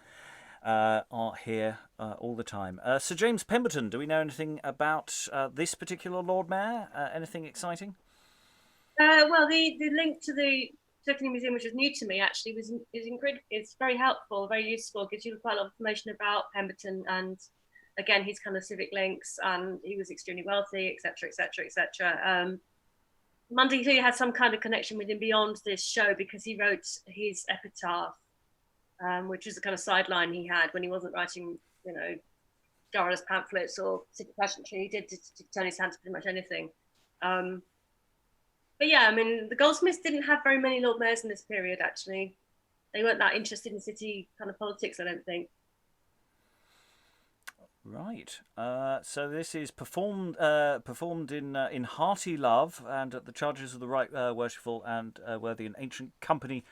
Are here all the time. Sir James Pemberton, do we know anything about this particular Lord Mayor? Anything exciting? Well, the link to the Circular Museum, which was new to me, actually, it's very helpful, very useful. Gives you quite a lot of information about Pemberton and again, his kind of civic links, and he was extremely wealthy, etc., etc., etc. Munday clearly had some kind of connection with him beyond this show, because he wrote his epitaph, which was a kind of sideline he had when he wasn't writing, garrulous pamphlets or civic pageantry. He did turn his hand to pretty much anything. But yeah, I mean, the Goldsmiths didn't have very many Lord Mayors in this period, actually. They weren't that interested in city kind of politics, I don't think. Right. So this is performed in hearty love and at the charges of the right worshipful and worthy and ancient company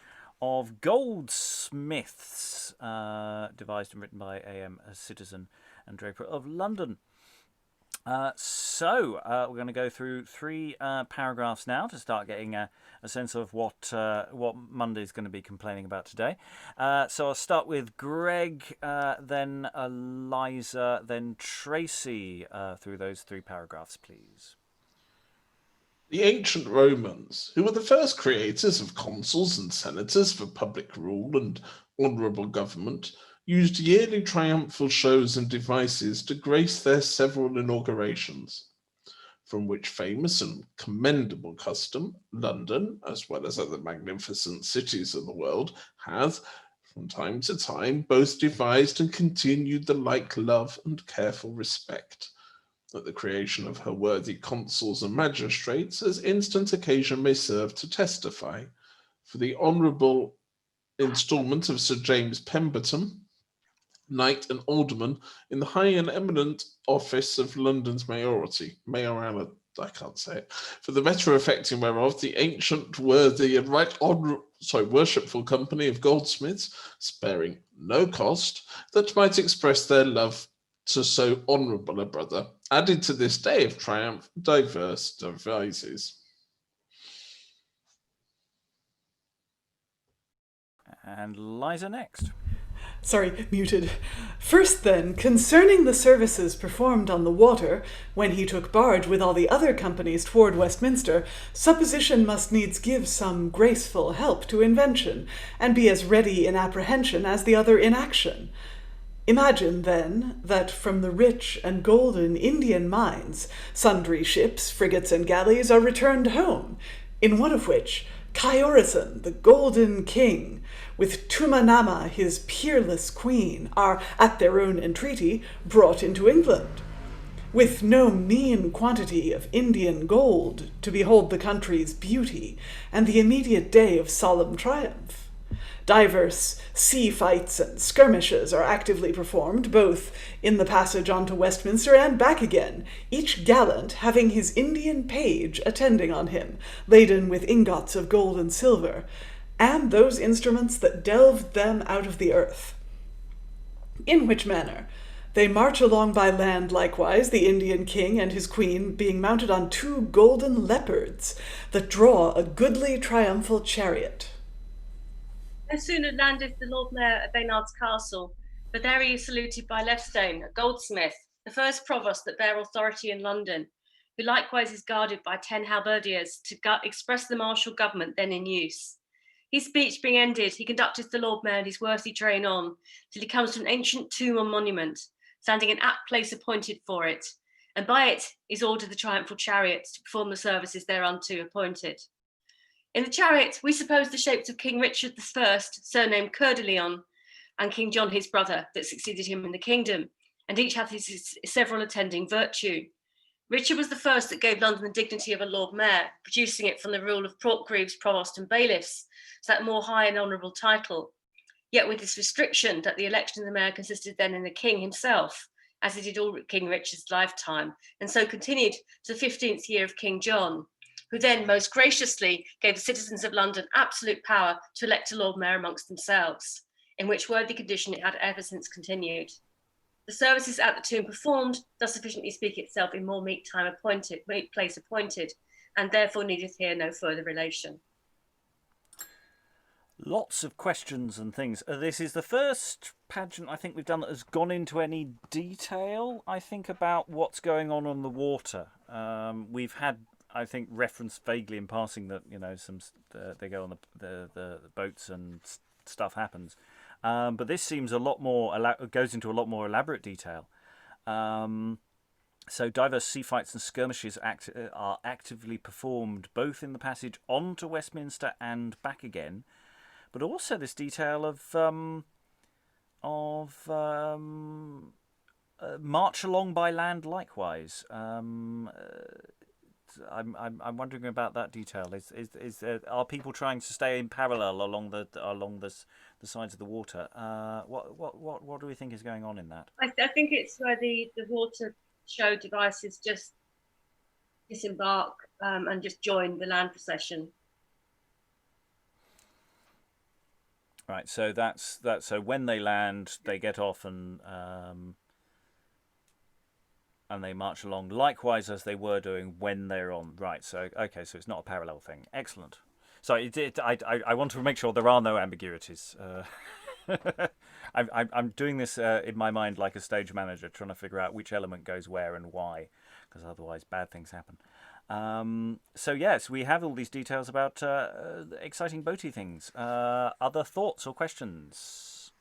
of goldsmiths, devised and written by A.M. a citizen and draper of London. So we're going to go through 3 paragraphs now to start getting a sense of what Munday is going to be complaining about today. So I'll start with Greg, then Liza, then Tracey through those 3 paragraphs, please. The ancient Romans, who were the first creators of consuls and senators for public rule and honourable government, used yearly triumphal shows and devices to grace their several inaugurations, from which famous and commendable custom, London, as well as other magnificent cities of the world, has, from time to time, both devised and continued the like love and careful respect, that the creation of her worthy consuls and magistrates, as instant occasion may serve to testify, for the honourable instalment of Sir James Pemberton, Knight and Alderman in the high and eminent office of London's mayoralty, I can't say it, for the better effecting whereof the ancient, worthy, and worshipful company of goldsmiths, sparing no cost, that might express their love to so honourable a brother, added to this day of triumph diverse devices. And Liza next. Sorry, muted. First then, concerning the services performed on the water, when he took barge with all the other companies toward Westminster, supposition must needs give some graceful help to invention, and be as ready in apprehension as the other in action. Imagine, then, that from the rich and golden Indian mines, sundry ships, frigates, and galleys are returned home, in one of which Karoulla, the golden king, with Tumanama, his peerless queen, are, at their own entreaty, brought into England, with no mean quantity of Indian gold, to behold the country's beauty, and the immediate day of solemn triumph. Divers sea fights and skirmishes are actively performed, both in the passage on to Westminster and back again, each gallant having his Indian page attending on him, laden with ingots of gold and silver, and those instruments that delved them out of the earth. In which manner they march along by land likewise, the Indian king and his queen being mounted on 2 golden leopards that draw a goodly triumphal chariot. No sooner landeth the Lord Mayor at Baynard's Castle, but there he is saluted by Leftstone, a goldsmith, the first provost that bare authority in London, who likewise is guarded by 10 halberdiers to express the martial government then in use. His speech being ended, he conducteth the Lord Mayor and his worthy train on, till he comes to an ancient tomb or monument, standing an apt place appointed for it, and by it is ordered the triumphal chariot to perform the services thereunto appointed. In the chariot, we suppose the shapes of King Richard I, surnamed Coeur de Lion, and King John his brother, that succeeded him in the kingdom, and each hath his several attending virtue. Richard was the first that gave London the dignity of a Lord Mayor, producing it from the rule of Greaves, Provost, and Bailiffs, so that more high and honourable title, yet with this restriction that the election of the Mayor consisted then in the King himself, as it did all King Richard's lifetime, and so continued to the 15th year of King John, who then most graciously gave the citizens of London absolute power to elect a Lord Mayor amongst themselves, in which worthy condition it had ever since continued. The services at the tomb performed does sufficiently speak itself in more meet place appointed, and therefore needeth here no further relation. Lots of questions and things. This is the first pageant I think we've done that has gone into any detail, I think, about what's going on the water. We've had, I think, reference vaguely in passing that, they go on the boats and stuff happens. But this seems a lot more, goes into a lot more elaborate detail. So diverse sea fights and skirmishes are actively performed both in the passage on to Westminster and back again, but also this detail of march along by land likewise. I'm wondering about that detail. Are people trying to stay in parallel along the sides of the water? What do we think is going on in that? I think it's where the water show devices just disembark and just join the land procession. Right. So that's that. So when they land, they get off and they march along likewise as they were doing when they're on. Right. So okay. So it's not a parallel thing. Excellent. So I want to make sure there are no ambiguities. I'm doing this in my mind like a stage manager, trying to figure out which element goes where and why, because otherwise bad things happen. So yes, we have all these details about exciting boaty things. Other thoughts or questions?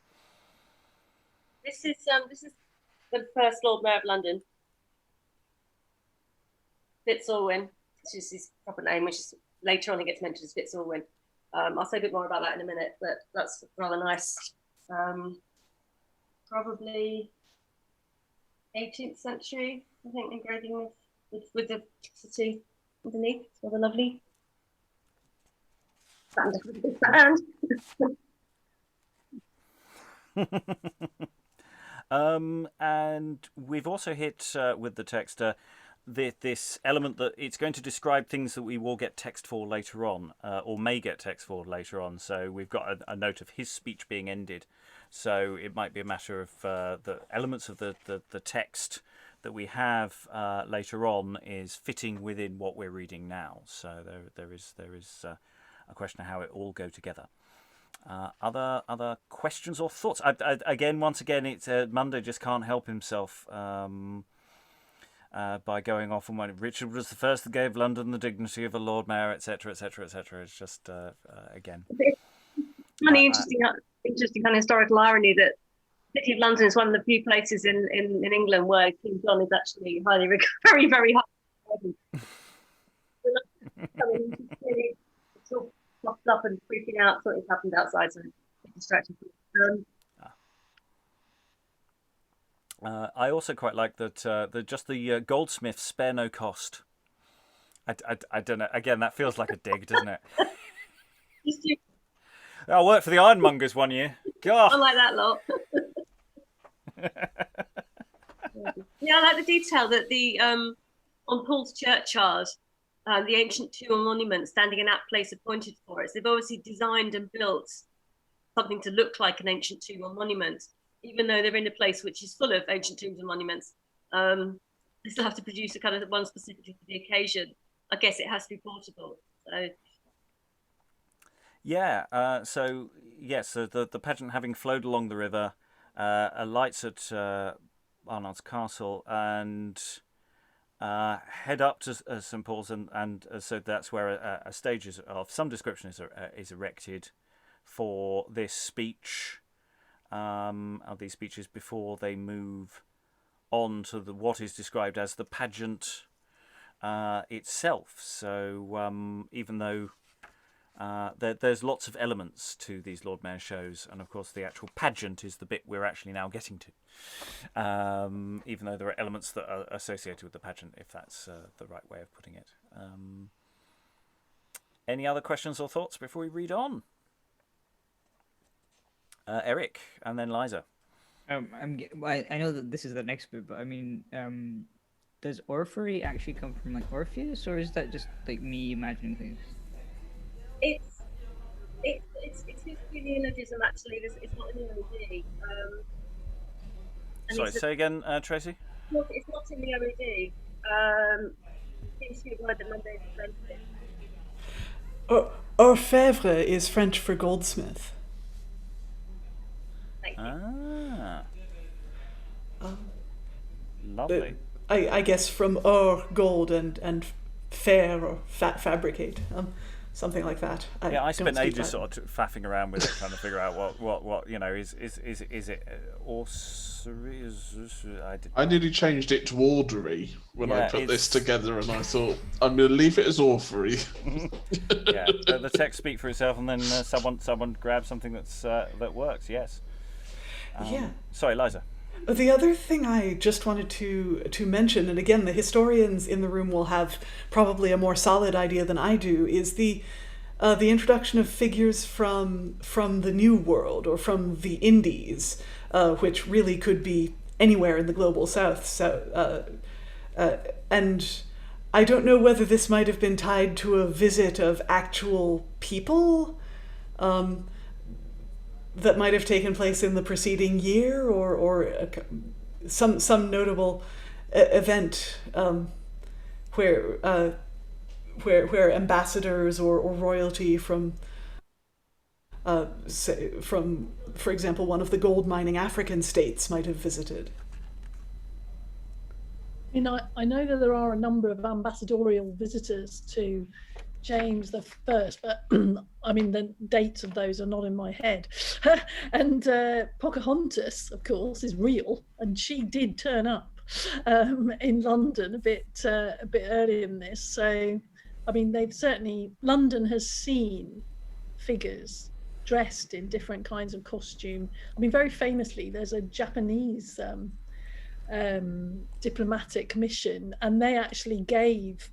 This is the first Lord Mayor of London, Fitzorwin, which is his proper name, which is later on it gets mentioned as Fitzorwin. I'll say a bit more about that in a minute, but that's rather nice. Probably 18th century, I think, engraving with the city underneath. It's rather lovely. And we've also hit with the text this element that it's going to describe things that we will get text for later on, or may get text for later on. So we've got a note of his speech being ended. So it might be a matter of the elements of the text that we have later on is fitting within what we're reading now. So there is a question of how it all go together. Other questions or thoughts? Once again, it's Munday just can't help himself. By going off on one, Richard was the first that gave London the dignity of a Lord Mayor, etc., etc., etc. It's just again. Funny, interesting kind of historical irony that the City of London is one of the few places in England where King John is actually highly very, very high. Sort of popped up and freaking out, thought it happened outside, so distracted. I also quite like that the goldsmiths spare no cost. I don't know. Again, that feels like a dig, doesn't it? I worked for the ironmongers one year. God. I like that lot. Yeah, I like the detail that the on Paul's churchyard, the ancient tomb or monument standing in that place appointed for it. So they've obviously designed and built something to look like an ancient tomb or monument. Even though they're in a place which is full of ancient tombs and monuments, they still have to produce a kind of one specifically for the occasion. I guess it has to be portable. So. Yeah. So yes, the pageant having flowed along the river, alights at Arnold's Castle and head up to St Paul's, and so that's where a stage of some description is erected for this speech. Of these speeches before they move on to what is described as the pageant itself. So even though there's lots of elements to these Lord Mayor shows, and of course the actual pageant is the bit we're actually now getting to, even though there are elements that are associated with the pageant, if that's the right way of putting it. Any other questions or thoughts before we read on? Eric, and then Liza. I know that this is the next bit, but I mean, does Orphery actually come from like Orpheus, or is that just like me imagining things? It's his neologism actually. It's not in the OD. Sorry, say again, Tracey. It's not in the OD. It seems to be a word that Munday invented. Orfèvre is French for goldsmith. Lovely. I guess from or gold and fair or fabricate. something like that. I spent don't speak ages Latin. sort of faffing around with it, trying to figure out what is it orrery? I nearly changed it to ordery when I put this it's- together, and I thought I'm going to leave it as orphery. Yeah, the text speak for itself, and then someone grabs something that works. Yes. Yeah. Sorry, Liza. The other thing I just wanted to mention, and again, the historians in the room will have probably a more solid idea than I do, is the introduction of figures from the New World or from the Indies, which really could be anywhere in the global South. And I don't know whether this might have been tied to a visit of actual people that might have taken place in the preceding year, or some notable event where ambassadors or royalty from, for example, one of the gold mining African states might have visited. I know that there are a number of ambassadorial visitors to James the First, but I mean the dates of those are not in my head. And Pocahontas, of course, is real, and she did turn up in London a bit earlier than this. So, I mean, London has seen figures dressed in different kinds of costume. I mean, very famously, there's a Japanese diplomatic mission, and they actually gave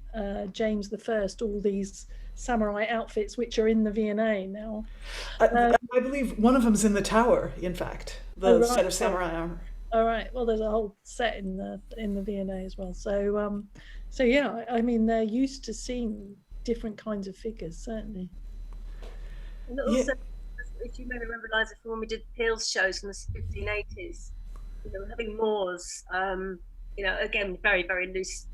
James the First all these samurai outfits, which are in the V&A now. I believe one of them's in the tower, in fact, the set of samurai armor. All right. Well, there's a whole set in the V&A as well. So yeah, I mean, they're used to seeing different kinds of figures, certainly. And also, if you may remember, Liza, from when we did Peel's shows in the 1580s, having Moors, again, very, very loose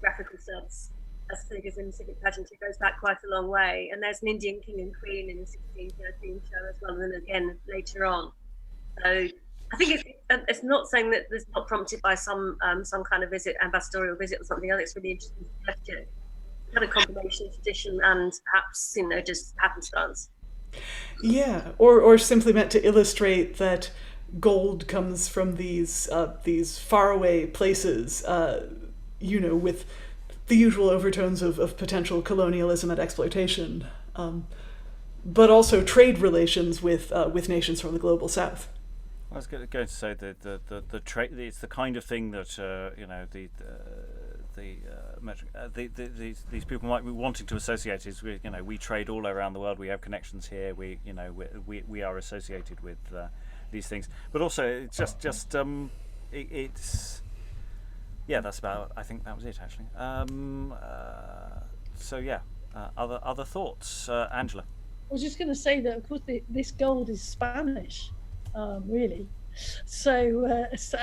graphical sets as figures in civic pageantry goes back quite a long way. And there's an Indian king and queen in the 1613 show as well, and then again later on. So I think it's not saying that it's not prompted by some kind of ambassadorial visit or something else. It's really interesting suggestion. Kind of combination of tradition and perhaps just happenstance. Yeah, or simply meant to illustrate that gold comes from these faraway places, with the usual overtones of potential colonialism and exploitation, but also trade relations with nations from the global South. I was going to say the trade. It's the kind of thing that these people might be wanting to associate. Is we trade all around the world. We have connections here. We are associated with these things. But also, it's it's that's about. I think that was it actually. Other thoughts, Angela. I was just going to say that, of course, this gold is Spanish, really. So, so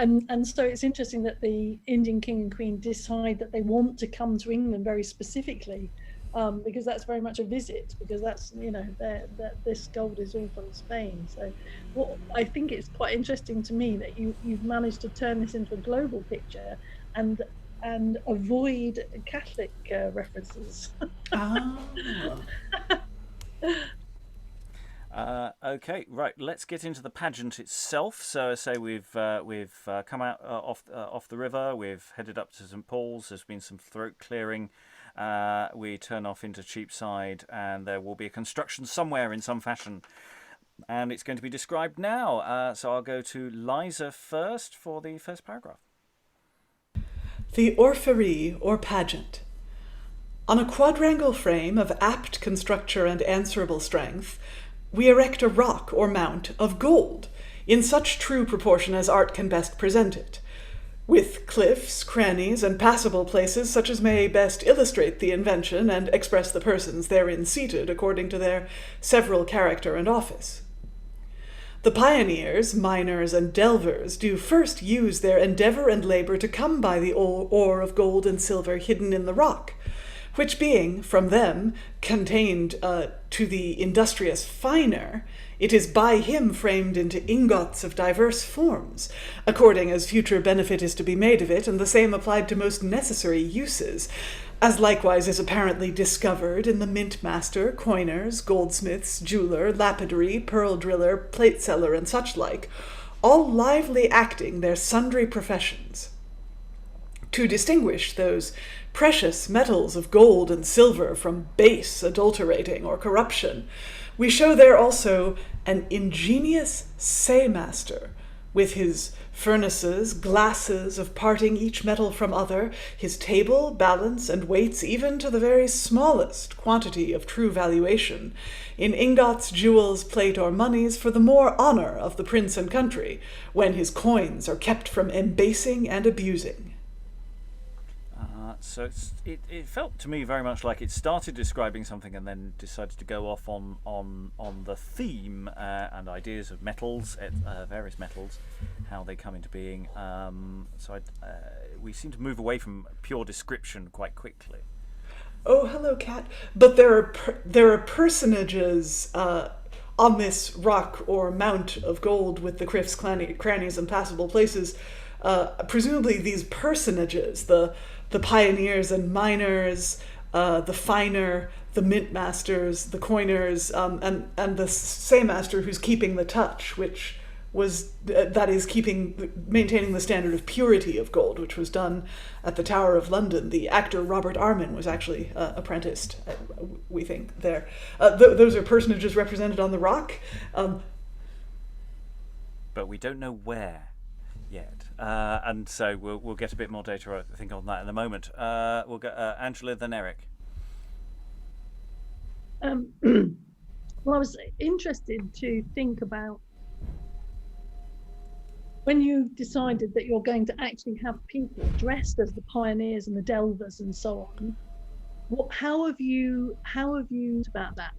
it's interesting that the Indian king and queen decide that they want to come to England very specifically, because that's very much a visit, because that's, that this gold is all from Spain. So I think it's quite interesting to me that you've managed to turn this into a global picture and avoid Catholic references. Okay, right. Let's get into the pageant itself. So, I say we've come out off the river. We've headed up to St Paul's. There's been some throat clearing. We turn off into Cheapside, and there will be a construction somewhere in some fashion, and it's going to be described now. So I'll go to Liza first for the first paragraph. The orphery or pageant. On a quadrangle frame of apt constructure and answerable strength, we erect a rock or mount of gold, in such true proportion as art can best present it, with cliffs, crannies, and passable places such as may best illustrate the invention and express the persons therein seated according to their several character and office. The pioneers, miners, and delvers do first use their endeavour and labour to come by the ore of gold and silver hidden in the rock, which being, from them, contained to the industrious finer, it is by him framed into ingots of diverse forms, according as future benefit is to be made of it, and the same applied to most necessary uses, as likewise is apparently discovered in the mint master, coiners, goldsmiths, jeweller, lapidary, pearl driller, plate seller, and such like, all lively acting their sundry professions. To distinguish those precious metals of gold and silver from base adulterating or corruption, we show there also an ingenious saymaster, with his furnaces, glasses of parting each metal from other, his table, balance, and weights, even to the very smallest quantity of true valuation, in ingots, jewels, plate, or moneys, for the more honour of the prince and country, when his coins are kept from embasing and abusing. So it felt to me very much like it started describing something and then decided to go off on the theme and ideas of metals, various metals, how they come into being. We seem to move away from pure description quite quickly. Oh, hello, Cat. But there are personages on this rock or mount of gold with the crifts, crannies, and passable places. Presumably these personages, the pioneers and miners, the finer, the mint masters, the coiners, and the saymaster who's keeping the touch, which was maintaining the standard of purity of gold, which was done at the Tower of London. The actor Robert Armin was actually apprenticed, we think, there. Those are personages represented on the rock. But we don't know where yet. And so we'll get a bit more data, I think, on that in a moment. We'll get Angela, then Eric. Well, I was interested to think about when you decided that you're going to actually have people dressed as the pioneers and the delvers and so on. How have you about that?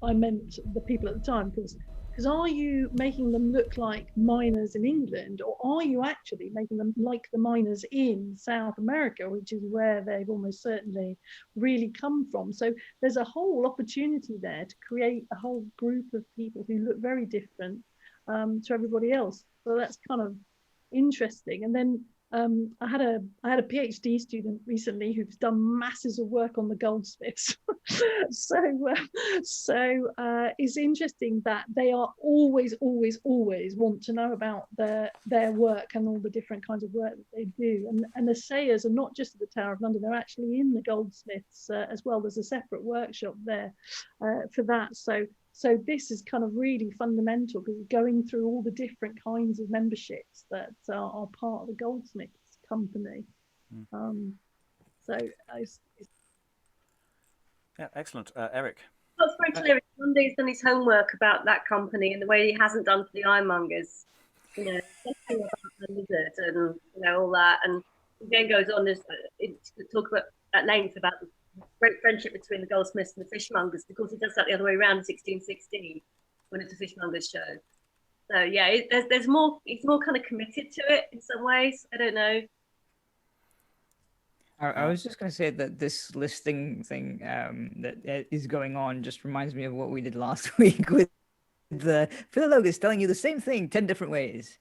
I meant the people at the time, because are you making them look like miners in England, or are you actually making them like the miners in South America, which is where they've almost certainly really come from? So there's a whole opportunity there to create a whole group of people who look very different to everybody else. So that's kind of interesting. And then I had a PhD student recently who's done masses of work on the goldsmiths. so it's interesting that they are always want to know about their work and all the different kinds of work that they do. And the sayers are not just at the Tower of London; they're actually in the goldsmiths as well. There's a separate workshop there for that. So this is kind of really fundamental, because going through all the different kinds of memberships that are part of the goldsmiths company. Yeah, excellent. Eric. Well, it's very clear. Monday's done his homework about that company in the way he hasn't done for the ironmongers. Something about the lizard and all that, and then goes on to talk about at length about the great friendship between the goldsmiths and the fishmongers, because he does that the other way around in 1616 when it's a fishmongers show. So yeah, there's more. He's more kind of committed to it in some ways. I don't know. I was just going to say that this listing thing that is going on just reminds me of what we did last week with the Philologus telling you the same thing 10 different ways.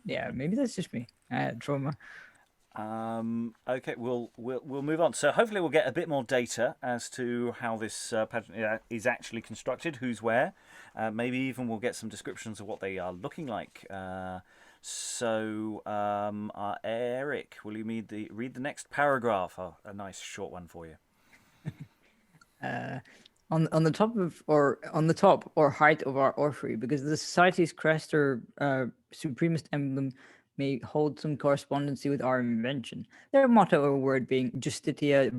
Yeah, maybe that's just me. I had trauma. Okay, we'll move on. So hopefully we'll get a bit more data as to how this pageant is actually constructed, who's where. Maybe even we'll get some descriptions of what they are looking like. Eric, will you read the next paragraph? A nice short one for you. On the top or height of our orphery, because the society's crest or supremest emblem may hold some correspondency with our invention. Their motto or word being Justitia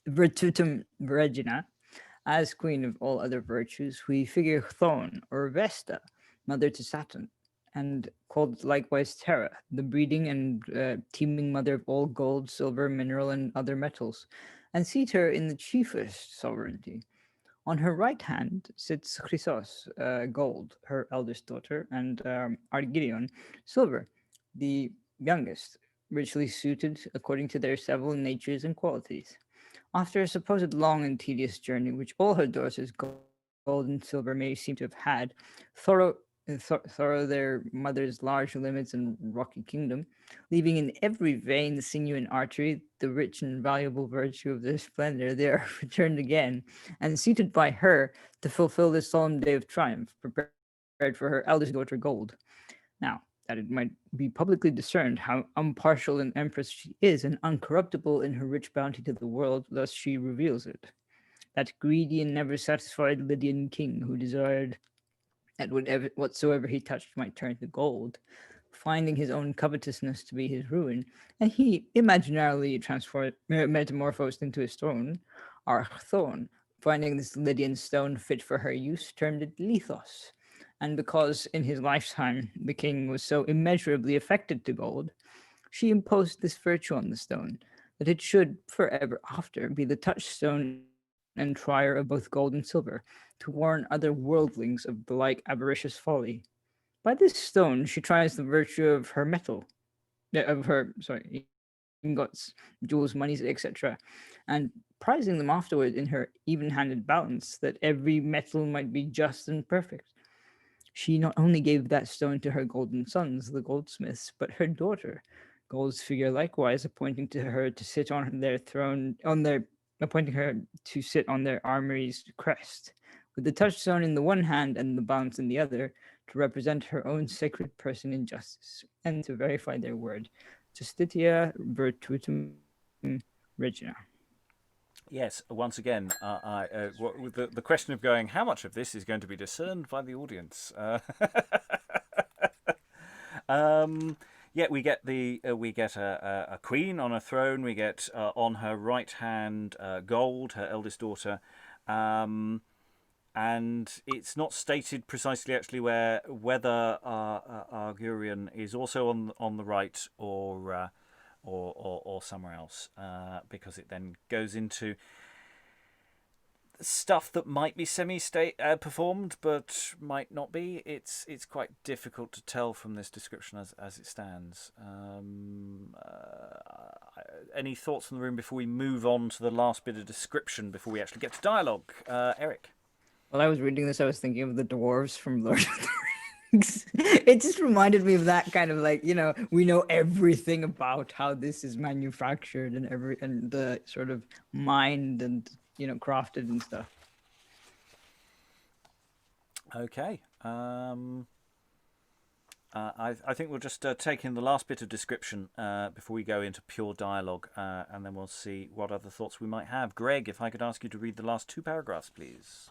Virtutum Regina. As queen of all other virtues, we figure Chthon or Vesta, mother to Saturn, and called likewise Terra, the breeding and teeming mother of all gold, silver, mineral, and other metals, and seat her in the chiefest sovereignty. On her right hand sits Chrysos, gold, her eldest daughter, and Argidion, silver, the youngest, richly suited according to their several natures and qualities. After a supposed long and tedious journey, which all her daughters, gold and silver, may seem to have had, thorough, thorough their mother's large limits and rocky kingdom, leaving in every vein, sinew, and artery the rich and valuable virtue of their splendor, they are returned again, and seated by her to fulfill this solemn day of triumph, prepared for her eldest daughter Gold. Now, that it might be publicly discerned how impartial an empress she is, and uncorruptible in her rich bounty to the world, thus she reveals it. That greedy and never satisfied Lydian king, who desired that whatsoever he touched might turn to gold, finding his own covetousness to be his ruin, and he imaginarily metamorphosed into a stone, our thorn, finding this Lydian stone fit for her use, termed it lithos. And because in his lifetime the king was so immeasurably affected to gold, she imposed this virtue on the stone, that it should forever after be the touchstone and trier of both gold and silver, to warn other worldlings of the like avaricious folly. By this stone she tries the virtue of her ingots, jewels, monies, etc., and prizing them afterward in her even-handed balance, that every metal might be just and perfect. She not only gave that stone to her golden sons, the goldsmiths, but her daughter, Gold's figure likewise, appointing her to sit on their armory's crest, with the touchstone in the one hand and the balance in the other, to represent her own sacred person in justice, and to verify their word. Justitia virtutum regina. Yes, once again, the question of going, how much of this is going to be discerned by the audience? Yeah, we get a queen on a throne. We get on her right hand Gold, her eldest daughter, and it's not stated precisely actually whether Argurian is also on the right or somewhere else, because it then goes into stuff that might be semi-state performed but might not be. It's quite difficult to tell from this description as it stands. Any thoughts from the room before we move on to the last bit of description before we actually get to dialogue? Eric? While I was reading this, I was thinking of the dwarves from Lord of the Rings. It just reminded me of that kind of we know everything about how this is manufactured and the sort of mined and crafted and stuff. Okay. I think we'll just take in the last bit of description before we go into pure dialogue, and then we'll see what other thoughts we might have. Greg, if I could ask you to read the last 2 paragraphs, please.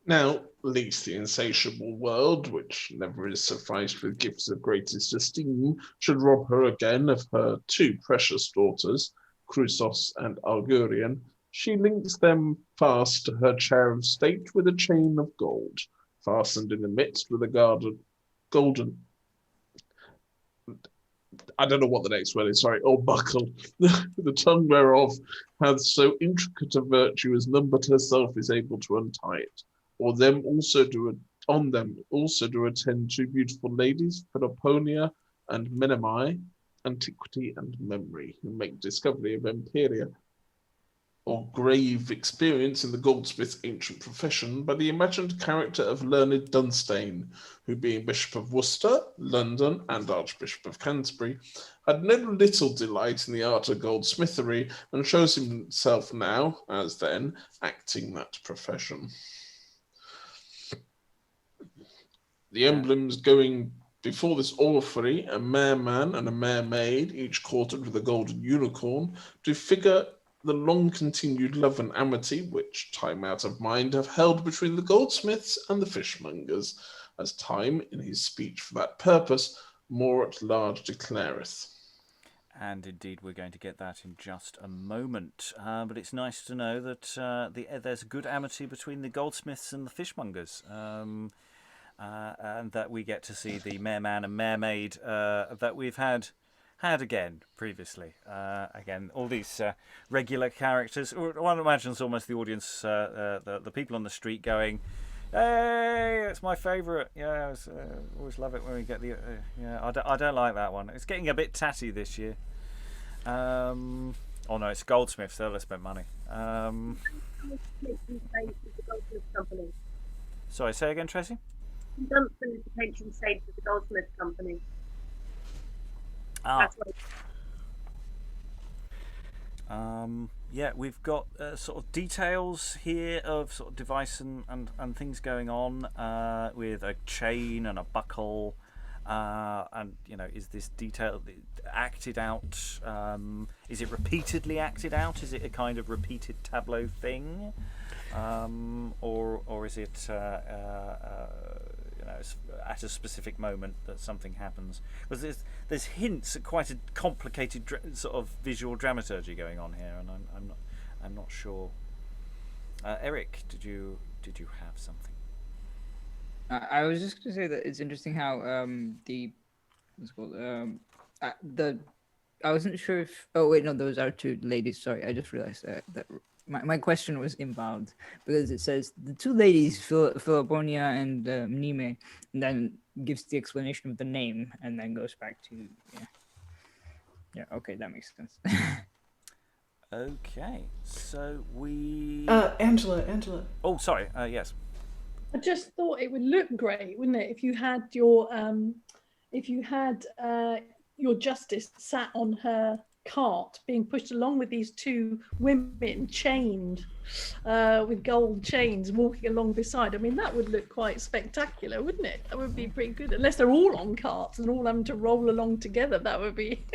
Now, least the insatiable world, which never is sufficed with gifts of greatest esteem, should rob her again of her 2 precious daughters, Chrysos and Argurian. She links them fast to her chair of state with a chain of gold, fastened in the midst with a golden, I don't know what the next word is, sorry, or buckle, the tongue whereof hath so intricate a virtue as none but herself is able to untie it. On them also do attend 2 beautiful ladies, Peloponia and Menemae, Antiquity and Memory, who make discovery of Empiria, or grave experience in the goldsmith's ancient profession, by the imagined character of learned Dunstane, who being Bishop of Worcester, London, and Archbishop of Canterbury, had no little delight in the art of goldsmithery, and shows himself now, as then, acting that profession. The emblems going before this orrery, a merman and a mermaid, each quartered with a golden unicorn, do figure the long-continued love and amity which, time out of mind, have held between the goldsmiths and the fishmongers, as time, in his speech for that purpose, more at large declareth. And indeed, we're going to get that in just a moment. But it's nice to know that there's a good amity between the goldsmiths and the fishmongers. And that we get to see the merman and mermaid that we've had again previously. Again, all these regular characters. One imagines almost the audience, the people on the street going, Hey, it's my favourite. Yeah, I always love it when we get the. Yeah, I don't like that one. It's getting a bit tatty this year. Oh no, it's Goldsmiths. They'll spend money. Company. Sorry, say again, Tracey. Dunstan is the patron saint of the Goldsmith Company. Ah. That's what Yeah, we've got sort of details here of sort of device and things going on with a chain and a buckle, and is this detail acted out? Is it repeatedly acted out? Is it a kind of repeated tableau thing, or is it at a specific moment that something happens? Because there's hints at quite a complicated sort of visual dramaturgy going on here, and I'm not sure. Eric, did you have something? I was just going to say that it's interesting how I wasn't sure if. Oh wait, no, those are two ladies. Sorry, I just realized that my question was invalid because it says the two ladies, Philoponia and Mneme, and then gives the explanation of the name, and then goes back to yeah. Okay, that makes sense. Okay, so we. Angela. Oh, sorry. Yes. I just thought it would look great, wouldn't it, if you had your justice sat on her cart being pushed along with these two women chained with gold chains walking along beside. I mean, that would look quite spectacular, wouldn't it? That would be pretty good, unless they're all on carts and all having to roll along together. That would be.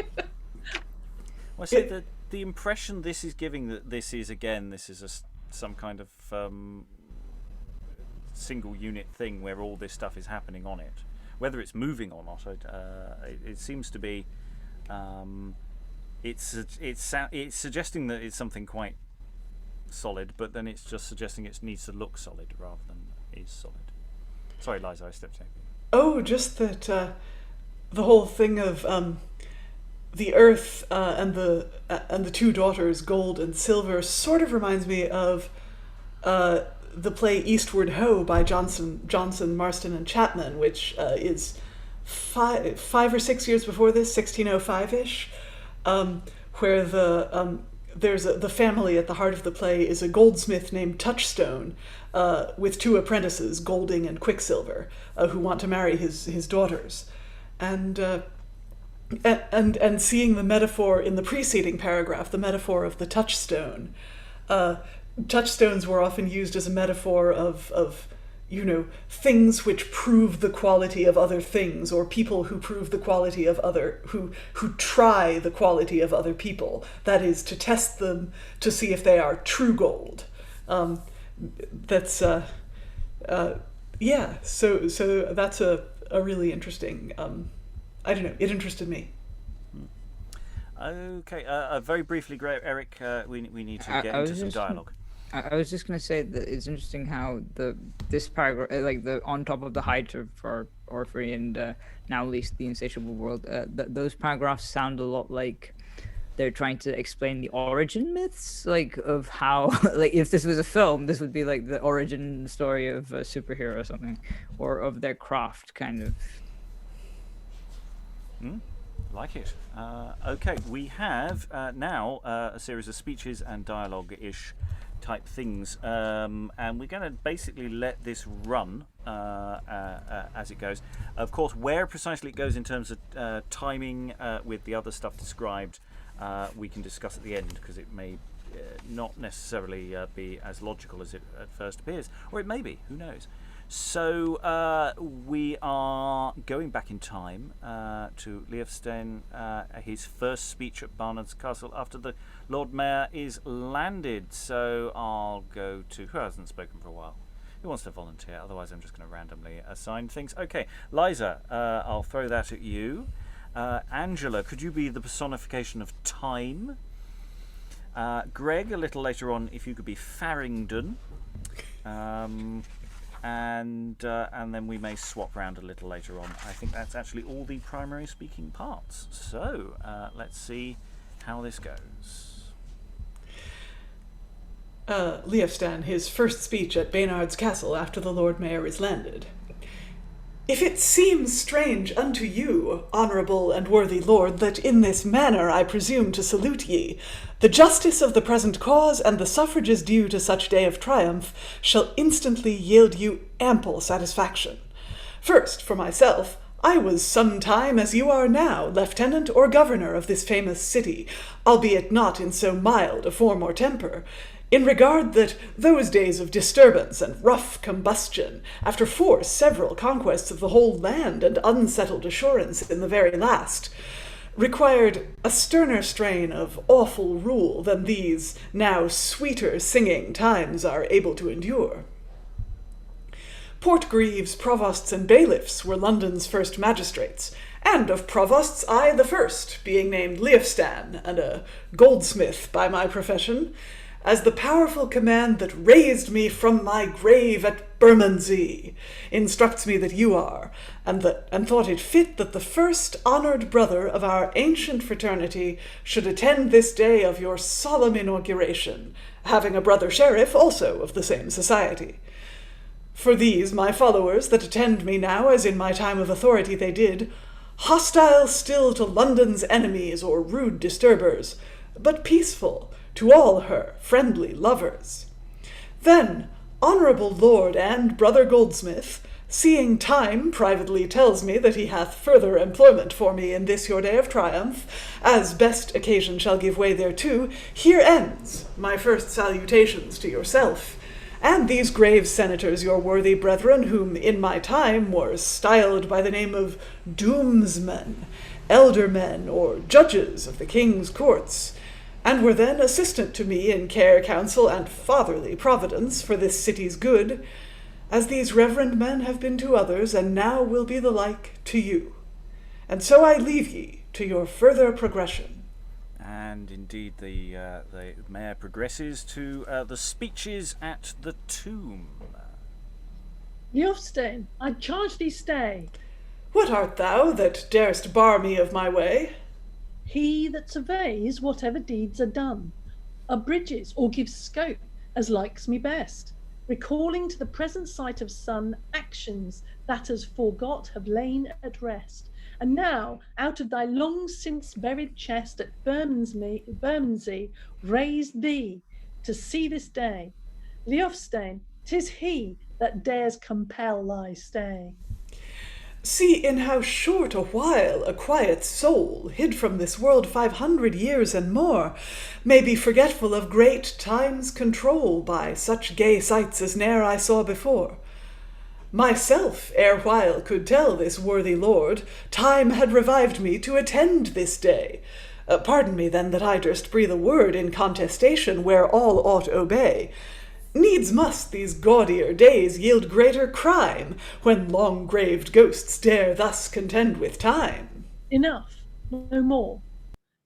Well, so the impression this is giving that this is some kind of single unit thing where all this stuff is happening on it, whether it's moving or not. It seems to be. It's suggesting that it's something quite solid, but then it's just suggesting it needs to look solid rather than is solid. Sorry, Liza, I stepped in. Oh, just that the whole thing of the earth and the two daughters, gold and silver, sort of reminds me of the play Eastward Ho by Johnson, Marston, and Chapman, which is 5 or 6 years before this, 1605-ish, where the family at the heart of the play is a goldsmith named Touchstone, with two apprentices, Golding and Quicksilver, who want to marry his daughters, and seeing the metaphor in the preceding paragraph, the metaphor of the touchstone. Touchstones were often used as a metaphor of things which prove the quality of other things, or people who prove the quality of who try the quality of other people. That is, to test them to see if they are true gold. That's So that's a really interesting. I don't know. It interested me. Okay. Very briefly, Eric. We need to get into some dialogue. I was just going to say that it's interesting how this paragraph, like the on top of the height of Orpheus and now at least the insatiable world, those paragraphs sound a lot like they're trying to explain the origin myths, like of how, like if this was a film, this would be like the origin story of a superhero or something, or of their craft, kind of. Like it. Okay, we have now a series of speeches and dialogue-ish type things, and we're going to basically let this run as it goes. Of course, where precisely it goes in terms of timing with the other stuff described, we can discuss at the end, because it may not necessarily be as logical as it at first appears, or it may be, who knows. So we are going back in time to Leofstein, his first speech at Barnard's Castle after the Lord Mayor is landed. So I'll go to who hasn't spoken for a while. Who wants to volunteer? Otherwise, I'm just going to randomly assign things. Okay, Liza, I'll throw that at you. Angela, could you be the personification of time? Greg, a little later on, if you could be Farringdon. And then we may swap around a little later on. I think that's actually all the primary speaking parts. So let's see how this goes. Leofstan, his first speech at Baynard's castle after the Lord Mayor is landed. If it seems strange unto you, honourable and worthy lord, that in this manner I presume to salute ye, the justice of the present cause and the suffrages due to such day of triumph shall instantly yield you ample satisfaction. First, for myself, I was some time, as you are now, lieutenant or governor of this famous city, albeit not in so mild a form or temper, in regard that those days of disturbance and rough combustion, after several conquests of the whole land and unsettled assurance in the very last, required a sterner strain of awful rule than these now sweeter singing times are able to endure. Portgreaves, provosts, and bailiffs were London's first magistrates, and of provosts I the first, being named Leofstan, and a goldsmith by my profession, as the powerful command that raised me from my grave at Bermondsey instructs me that you are, and thought it fit that the first honoured brother of our ancient fraternity should attend this day of your solemn inauguration, having a brother sheriff also of the same society. For these, my followers, that attend me now as in my time of authority they did, hostile still to London's enemies or rude disturbers, but peaceful to all her friendly lovers. Then, honourable lord and brother goldsmith, seeing time privately tells me that he hath further employment for me in this your day of triumph, as best occasion shall give way thereto, here ends my first salutations to yourself, and these grave senators, your worthy brethren, whom in my time were styled by the name of doomsmen, eldermen, or judges of the king's courts, and were then assistant to me in care, counsel, and fatherly providence for this city's good, as these reverend men have been to others, and now will be the like to you. And so I leave ye to your further progression. And indeed the mayor progresses to the speeches at the tomb. Leofstan, I charge thee stay. What art thou that darest bar me of my way? He that surveys whatever deeds are done, abridges or gives scope as likes me best, recalling to the present sight of sun actions that as forgot have lain at rest, and now out of thy long since buried chest at Bermondsey raised thee to see this day. Leofstan, 'tis he that dares compel thy stay. See in how short a while a quiet soul, hid from this world 500 years and more, may be forgetful of great time's control by such gay sights as ne'er I saw before. Myself erewhile could tell this worthy lord time had revived me to attend this day. Pardon me then that I durst breathe a word in contestation where all ought obey. Needs must these gaudier days yield greater crime, when long-graved ghosts dare thus contend with time. Enough, no more.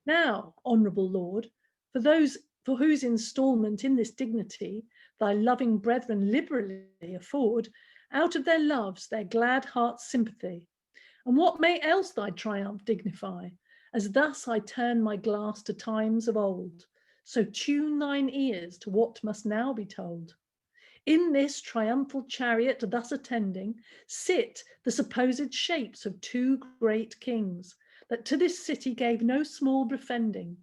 Now, honourable lord, for whose instalment in this dignity thy loving brethren liberally afford, out of their loves their glad hearts' sympathy. And what may else thy triumph dignify, as thus I turn my glass to times of old, so tune thine ears to what must now be told. In this triumphal chariot thus attending, sit the supposed shapes of two great kings, that to this city gave no small befriending,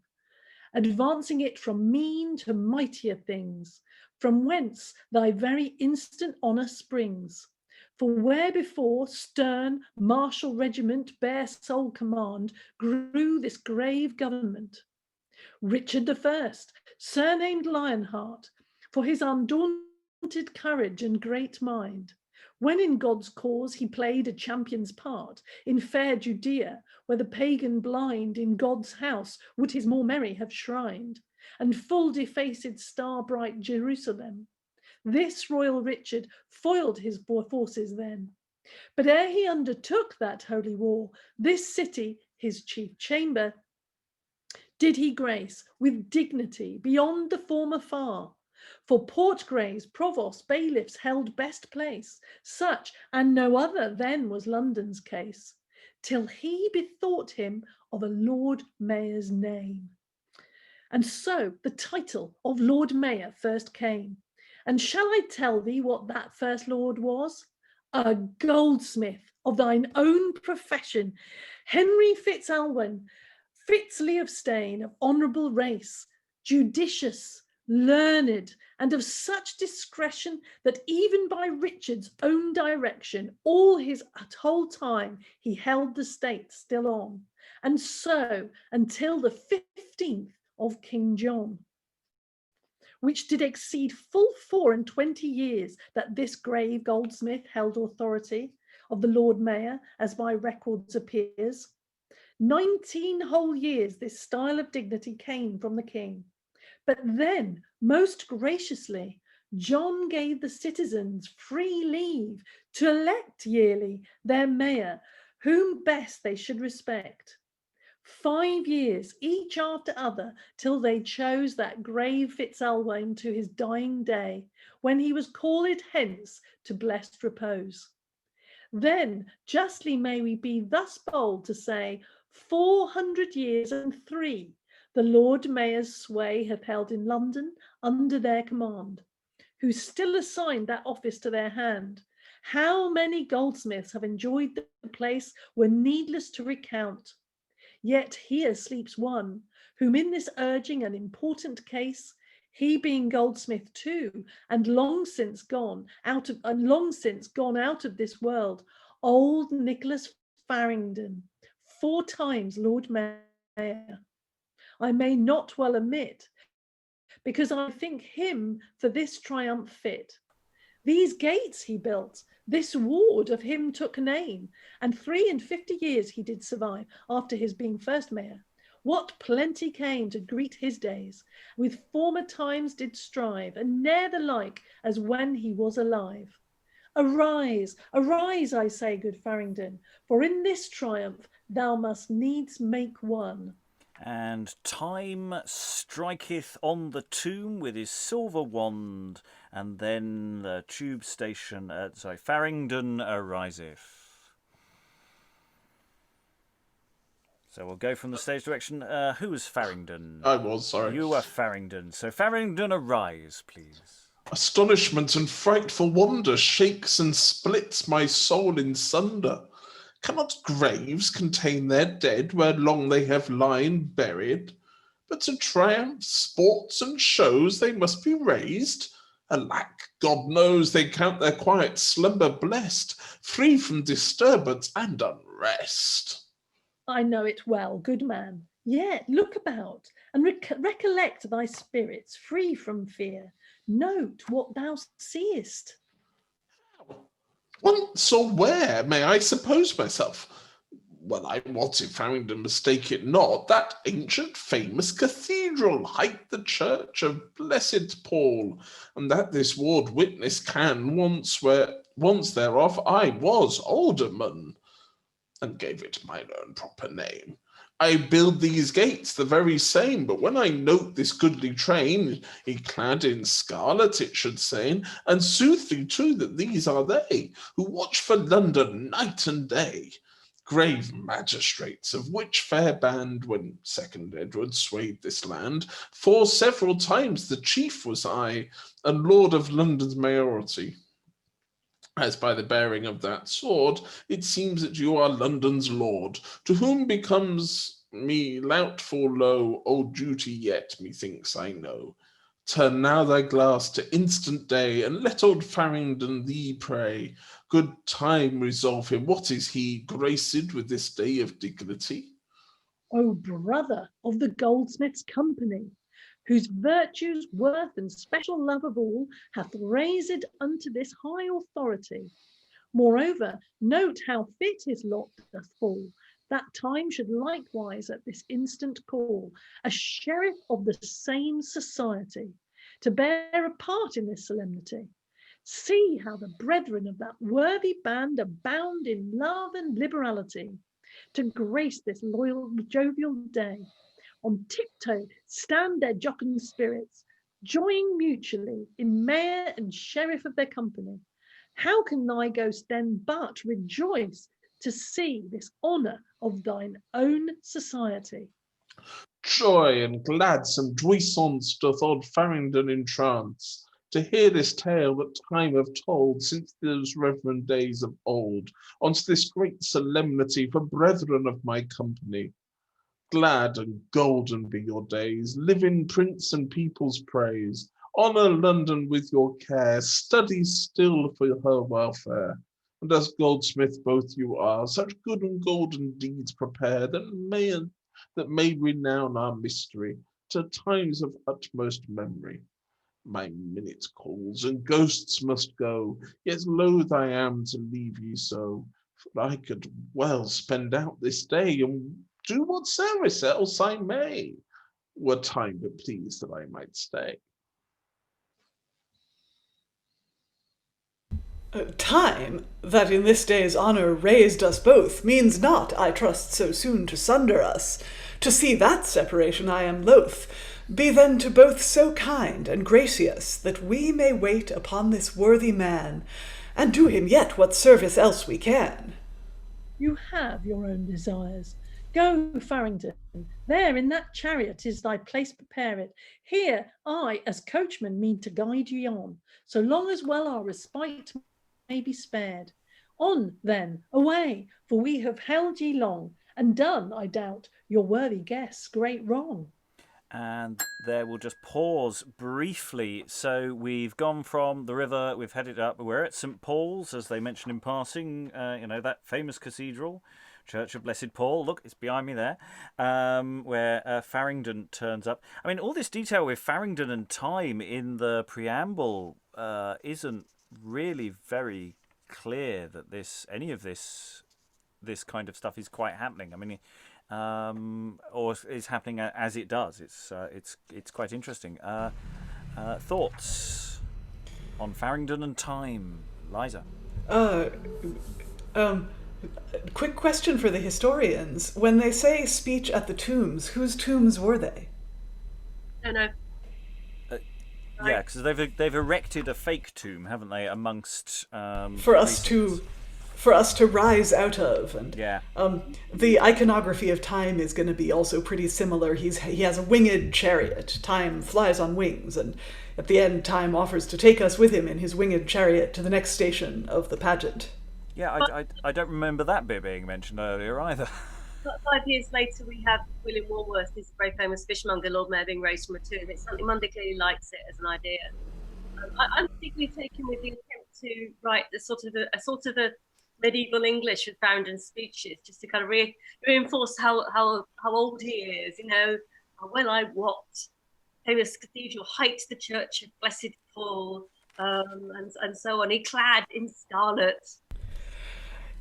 advancing it from mean to mightier things, from whence thy very instant honour springs. For where before stern martial regiment bare sole command, grew this grave government. Richard I, surnamed Lionheart, for his undaunted courage and great mind, when in God's cause he played a champion's part, in fair Judea, where the pagan blind in God's house would his more merry have shrined, and full defaced star-bright Jerusalem. This royal Richard foiled his forces then. But ere he undertook that holy war, this city, his chief chamber, did he grace with dignity beyond the former far. For Portgreaves, provosts, bailiffs held best place, such and no other then was London's case, till he bethought him of a Lord Mayor's name. And so the title of Lord Mayor first came. And shall I tell thee what that first lord was? A goldsmith of thine own profession, Henry Fitzalwyn, Fitzley of Stane, of honourable race, judicious, learned, and of such discretion that even by Richard's own direction, all his whole time he held the state still on, and so until the 15th of King John, which did exceed full 24 years that this grave goldsmith held authority of the Lord Mayor, as by records appears. 19 whole years this style of dignity came from the king. But then, most graciously, John gave the citizens free leave to elect yearly their mayor, whom best they should respect. 5 years, each after other, till they chose that grave Fitzalwyn to his dying day, when he was called hence to blessed repose. Then justly may we be thus bold to say, 400 years and 3 the Lord Mayor's sway hath held in London under their command, who still assigned that office to their hand. How many goldsmiths have enjoyed the place were needless to recount. Yet here sleeps one, whom in this urging an important case, he being goldsmith too, and long since gone out of this world, old Nicholas Farringdon, 4 times Lord Mayor. I may not well omit, because I think him for this triumph fit. These gates he built, this ward of him took name, and 53 years he did survive after his being first mayor. What plenty came to greet his days, with former times did strive, and ne'er the like as when he was alive. Arise, arise, I say, good Farringdon, for in this triumph thou must needs make one. And time striketh on the tomb with his silver wand, and then the tube station Farringdon ariseth. So we'll go from the stage direction. Who was Farringdon? I was, sorry. You were Farringdon. So Farringdon, arise, please. Astonishment and frightful wonder shakes and splits my soul in sunder. Cannot graves contain their dead where long they have lain buried? But to triumphs, sports, and shows they must be raised. Alack, God knows they count their quiet slumber blessed, free from disturbance and unrest. I know it well, good man. Yet look about, and recollect thy spirits free from fear. Note what thou seest. Once or where may I suppose myself? Well, I was, if Farringdon mistake it not, that ancient famous cathedral, hight the church of blessed Paul, and that this ward witness can, once thereof I was alderman, and gave it mine own proper name. I build these gates the very same, but when I note this goodly train, he clad in scarlet, it should say, and soothly too that these are they, who watch for London night and day. Grave magistrates, of which fair band, when second Edward swayed this land, 4 several times the chief was I, and lord of London's mayoralty. As by the bearing of that sword, it seems that you are London's lord, to whom becomes me lout for low, old duty yet, methinks I know. Turn now thy glass to instant day, and let old Farringdon thee pray. Good time resolve him, what is he, graced with this day of dignity? O brother of the goldsmith's company, whose virtues, worth, and special love of all hath raised unto this high authority. Moreover, note how fit his lot doth fall, that time should likewise at this instant call a sheriff of the same society to bear a part in this solemnity. See how the brethren of that worthy band abound in love and liberality to grace this loyal jovial day. On tiptoe stand their jocund spirits, joying mutually in mayor and sheriff of their company. How can thy ghost then but rejoice to see this honour of thine own society? Joy and gladsome jouissance doth old Farringdon entrance, to hear this tale that time have told since those reverend days of old, onto this great solemnity for brethren of my company. Glad and golden be your days, live in prince and people's praise, honour London with your care, study still for her welfare. And as goldsmith both you are, such good and golden deeds prepare that may renown our mystery to times of utmost memory. My minute calls and ghosts must go, yet loath I am to leave ye so, for I could well spend out this day and do what service else I may, were time but please that I might stay. Time, that in this day's honour raised us both, means not, I trust, so soon to sunder us. To see that separation I am loath. Be then to both so kind and gracious, that we may wait upon this worthy man, and do him yet what service else we can. You have your own desires. Go, Farringdon, there in that chariot is thy place, prepare it. Here I, as coachman, mean to guide ye on, so long as well our respite may be spared. On, then, away, for we have held ye long, and done, I doubt, your worthy guests great wrong. And there we'll just pause briefly. So we've gone from the river, we've headed up, we're at St. Paul's, as they mentioned in passing, that famous cathedral, Church of Blessed Paul. Look, it's behind me there, where Farringdon turns up. I mean, all this detail with Farringdon and time in the preamble isn't really very clear that any of this kind of stuff is quite happening. I mean, or is happening as it does. It's quite interesting. Thoughts on Farringdon and time, Liza? Quick question for the historians. When they say speech at the tombs, whose tombs were they? I don't know. Yeah, because they've erected a fake tomb, haven't they? Amongst for us to rise out of, and yeah. The iconography of time is going to be also pretty similar. He has a winged chariot. Time flies on wings, and at the end, time offers to take us with him in his winged chariot to the next station of the pageant. Yeah, I don't remember that bit being mentioned earlier either. 5 years later, we have William Walworth, this very famous fishmonger, Lord Mayor, being raised from a tomb. It's something Munday clearly likes it as an idea. I'm particularly taken with the attempt to write a sort of a medieval English with Farringdon's speeches, just to kind of reinforce how old he is. Well, I wot, famous cathedral height, the Church of Blessed Paul, and so on. He clad in scarlet.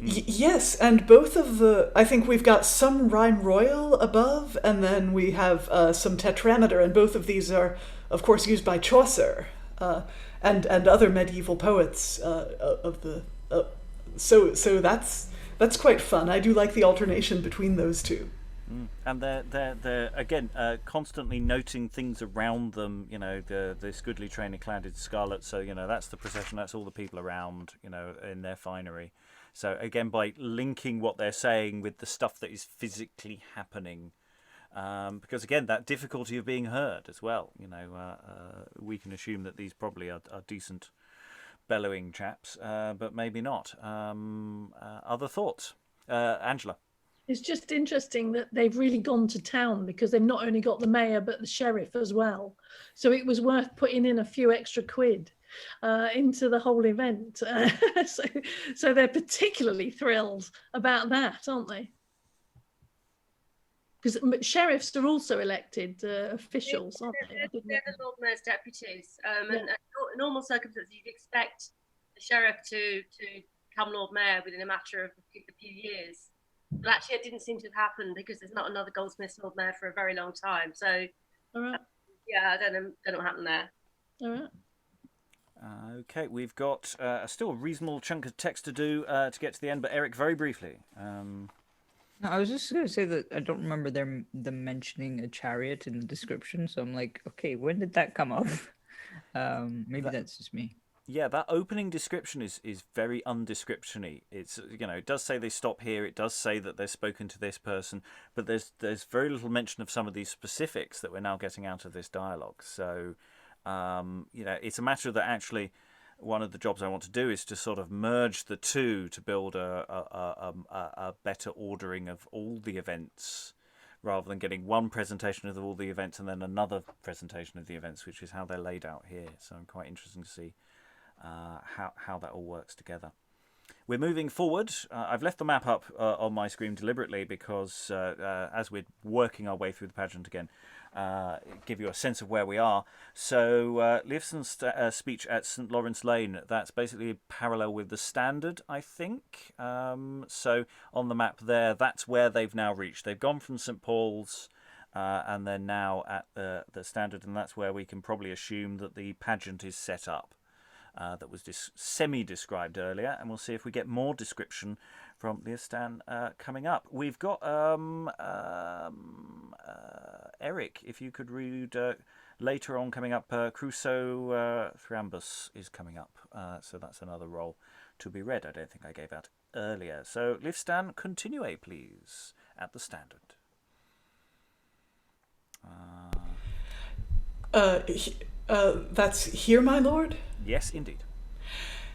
Yes, and both of I think we've got some rhyme royal above, and then we have some tetrameter, and both of these are, of course, used by Chaucer and other medieval poets so that's quite fun. I do like the alternation between those two. And they're again constantly noting things around them. This goodly train clad in scarlet. So that's the procession. That's all the people around. In their finery. So again, by linking what they're saying with the stuff that is physically happening, because again, that difficulty of being heard as well. We can assume that these probably are decent bellowing chaps, but maybe not. Other thoughts, Angela? It's just interesting that they've really gone to town, because they've not only got the mayor but the sheriff as well. So it was worth putting in a few extra quid into the whole event. So they're particularly thrilled about that, aren't they? Because sheriffs are also elected officials, aren't they? They're the Lord Mayor's deputies. And in normal circumstances, you'd expect the sheriff to become Lord Mayor within a matter of a few years. But actually, it didn't seem to have happened, because there's not another Goldsmiths Lord Mayor for a very long time. So, all right. I don't know what happened there. All right. Okay, we've got still a reasonable chunk of text to do to get to the end, but Eric, very briefly. No, I was just going to say that I don't remember them mentioning a chariot in the description, so I'm like, okay, when did that come up? Maybe that's just me. Yeah, that opening description is very undescription-y. It's, it does say they stop here. It does say that they're spoken to this person, but there's very little mention of some of these specifics that we're now getting out of this dialogue. So, it's a matter that actually one of the jobs I want to do is to sort of merge the two to build a better ordering of all the events, rather than getting one presentation of all the events and then another presentation of the events, which is how they're laid out here. So I'm quite interested to see how that all works together. We're moving forward. I've left the map up on my screen deliberately because as we're working our way through the pageant again, give you a sense of where we are. So Leifson's speech at St Lawrence Lane, that's basically parallel with the Standard, I think. So on the map there, that's where they've now reached. They've gone from St Paul's and they're now at the Standard, and that's where we can probably assume that the pageant is set up. That was semi-described earlier, and we'll see if we get more description from Leofstan coming up. We've got Eric, if you could read later on coming up, Crusoe Thyrambus is coming up, so that's another role to be read. I don't think I gave that earlier. So Leofstan, continue, please, at the Standard. That's here, my lord? Yes, indeed.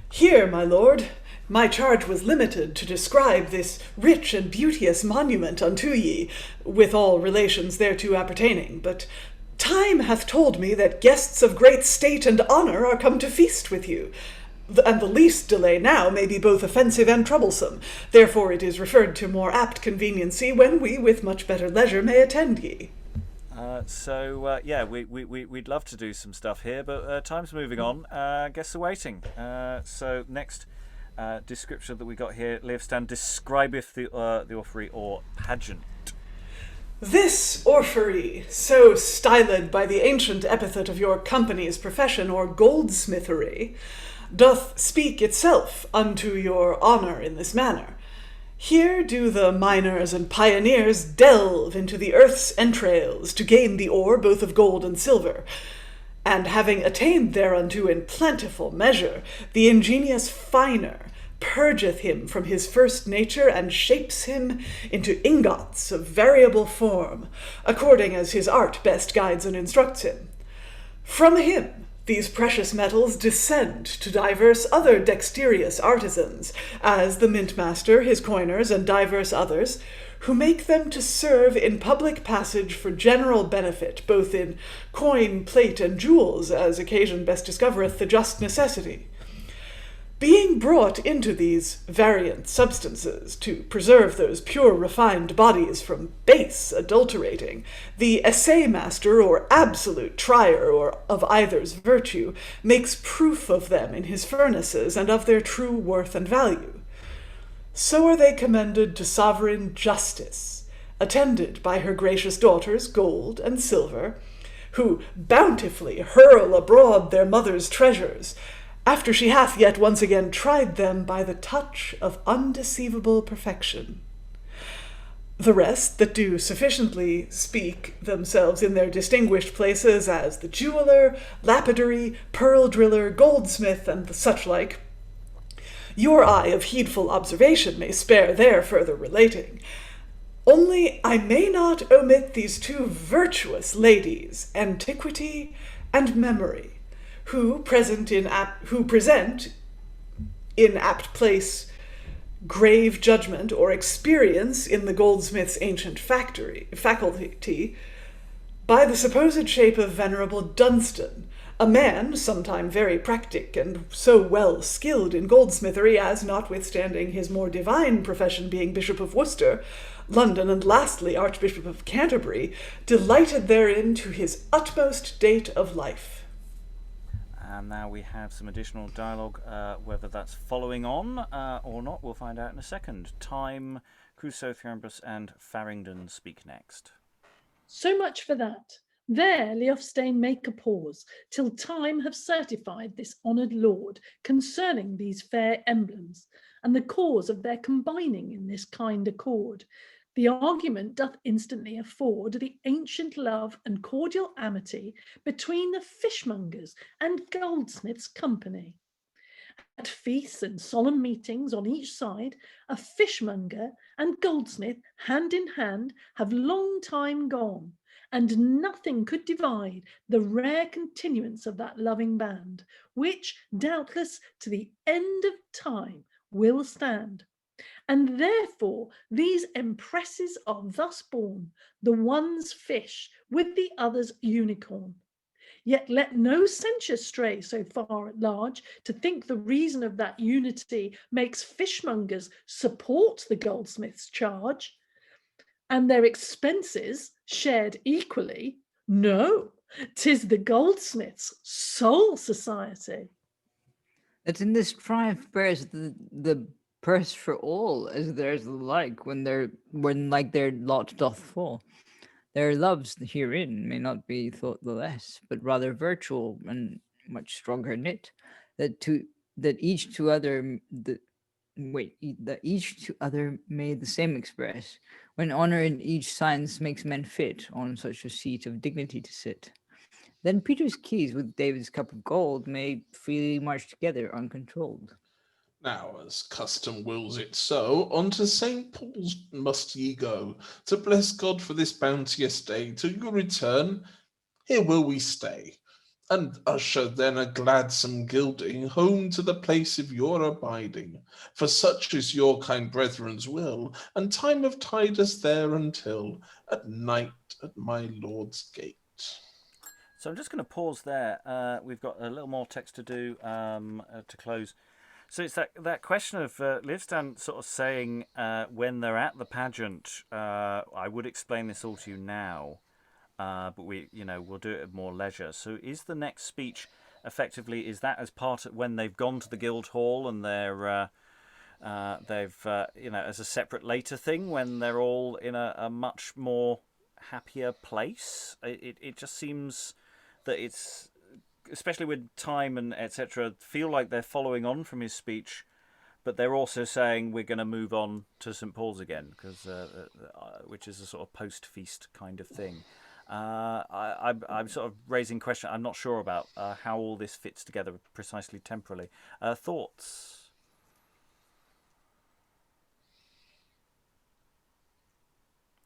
Here, my lord, my charge was limited to describe this rich and beauteous monument unto ye, with all relations thereto appertaining, but time hath told me that guests of great state and honour are come to feast with you, and the least delay now may be both offensive and troublesome. Therefore it is referred to more apt conveniency when we with much better leisure may attend ye. We'd love to do some stuff here, but time's moving on. Guests are waiting. So next description that we got here, Leofstan, describeth the orphery or pageant. This orphery, so styled by the ancient epithet of your company's profession or goldsmithery, doth speak itself unto your honour in this manner. Here do the miners and pioneers delve into the earth's entrails to gain the ore both of gold and silver, and having attained thereunto in plentiful measure, the ingenious finer purgeth him from his first nature and shapes him into ingots of variable form, according as his art best guides and instructs him. From him these precious metals descend to divers other dexterous artisans, as the mintmaster, his coiners, and divers others, who make them to serve in public passage for general benefit, both in coin, plate, and jewels, as occasion best discovereth the just necessity. Being brought into these variant substances to preserve those pure refined bodies from base adulterating, the essay master or absolute trier or of either's virtue makes proof of them in his furnaces and of their true worth and value. So are they commended to sovereign justice, attended by her gracious daughters, gold and silver, who bountifully hurl abroad their mother's treasures, after she hath yet once again tried them by the touch of undeceivable perfection. The rest that do sufficiently speak themselves in their distinguished places as the jeweller, lapidary, pearl driller, goldsmith, and the such like, your eye of heedful observation may spare their further relating. Only I may not omit these two virtuous ladies, Antiquity and Memory, who present in apt place grave judgment or experience in the goldsmith's ancient faculty, by the supposed shape of venerable Dunstan, a man sometime very practic and so well skilled in goldsmithery as, notwithstanding his more divine profession being Bishop of Worcester, London, and lastly Archbishop of Canterbury, delighted therein to his utmost date of life. And now we have some additional dialogue, whether that's following on or not, we'll find out in a second. Time, Crusoe, Thyrambus, and Farringdon speak next. So much for that. There Leofstan make a pause, till time have certified this honoured lord concerning these fair emblems, and the cause of their combining in this kind accord. The argument doth instantly afford the ancient love and cordial amity between the fishmongers and goldsmiths' company. At feasts and solemn meetings on each side, a fishmonger and goldsmith, hand in hand, have long time gone, and nothing could divide the rare continuance of that loving band, which doubtless to the end of time will stand. And therefore these empresses are thus born, the one's fish with the other's unicorn. Yet let no censure stray so far at large to think the reason of that unity makes fishmongers support the goldsmith's charge, and their expenses shared equally. No, 'tis the goldsmith's sole society. That in this triumph bears the purse for all, as theirs alike, when like their lot doth fall. Their loves herein may not be thought the less, but rather virtual and much stronger knit, that each to other may the same express, when honor in each science makes men fit on such a seat of dignity to sit. Then Peter's keys with David's cup of gold may freely march together uncontrolled. Now, as custom wills it so, unto St. Paul's must ye go, to bless God for this bounteous day. Till your return, here will we stay, and usher then a gladsome gilding home to the place of your abiding. For such is your kind brethren's will, and time of tide us there until at night at my Lord's gate. So I'm just going to pause there. We've got a little more text to do to close. So it's that question of Livstan sort of saying when they're at the pageant, I would explain this all to you now, but we'll do it at more leisure. So is the next speech effectively, is that as part of when they've gone to the Guildhall and they've as a separate later thing when they're all in a much more happier place? It just seems that it's, especially with time and etc., feel like they're following on from his speech, but they're also saying we're going to move on to St. Paul's again, because which is a sort of post-feast kind of thing. I'm sort of raising question. I'm not sure about how all this fits together precisely temporally. Thoughts?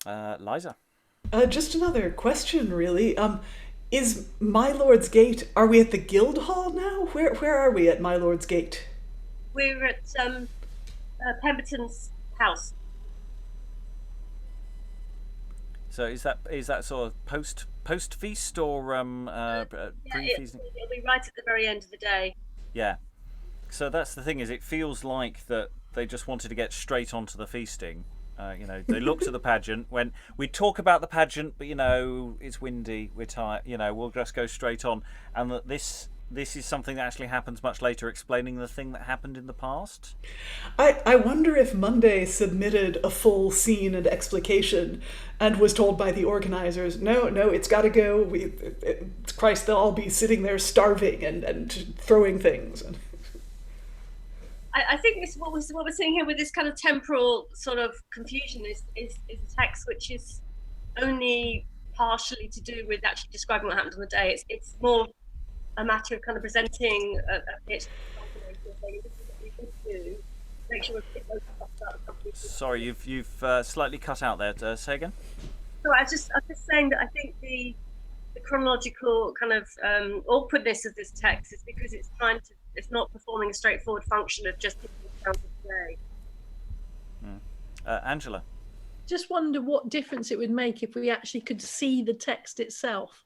Liza? Just another question, really. Is My Lord's Gate, are we at the Guildhall now? Where are we at My Lord's Gate? We're at Pemberton's house. So is that sort of post feast or pre-feast? It'll be right at the very end of the day. Yeah. So that's the thing, is it feels like that they just wanted to get straight onto the feasting. They looked at the pageant, when we talk about the pageant, but it's windy, we're tired, we'll just go straight on. And that this is something that actually happens much later, explaining the thing that happened in the past. I wonder if Munday submitted a full scene and explication and was told by the organizers, no, it's got to go. Christ, they'll all be sitting there starving and throwing things. I think what we're seeing here with this kind of temporal sort of confusion is a text which is only partially to do with actually describing what happened on the day. It's more a matter of kind of presenting a pitch. Make sure Sorry, you've slightly cut out there. Say again. So I was just saying that I think the chronological kind of awkwardness of this text is because it's not performing a straightforward function of just giving the account of the day. Angela? Just wonder what difference it would make if we actually could see the text itself.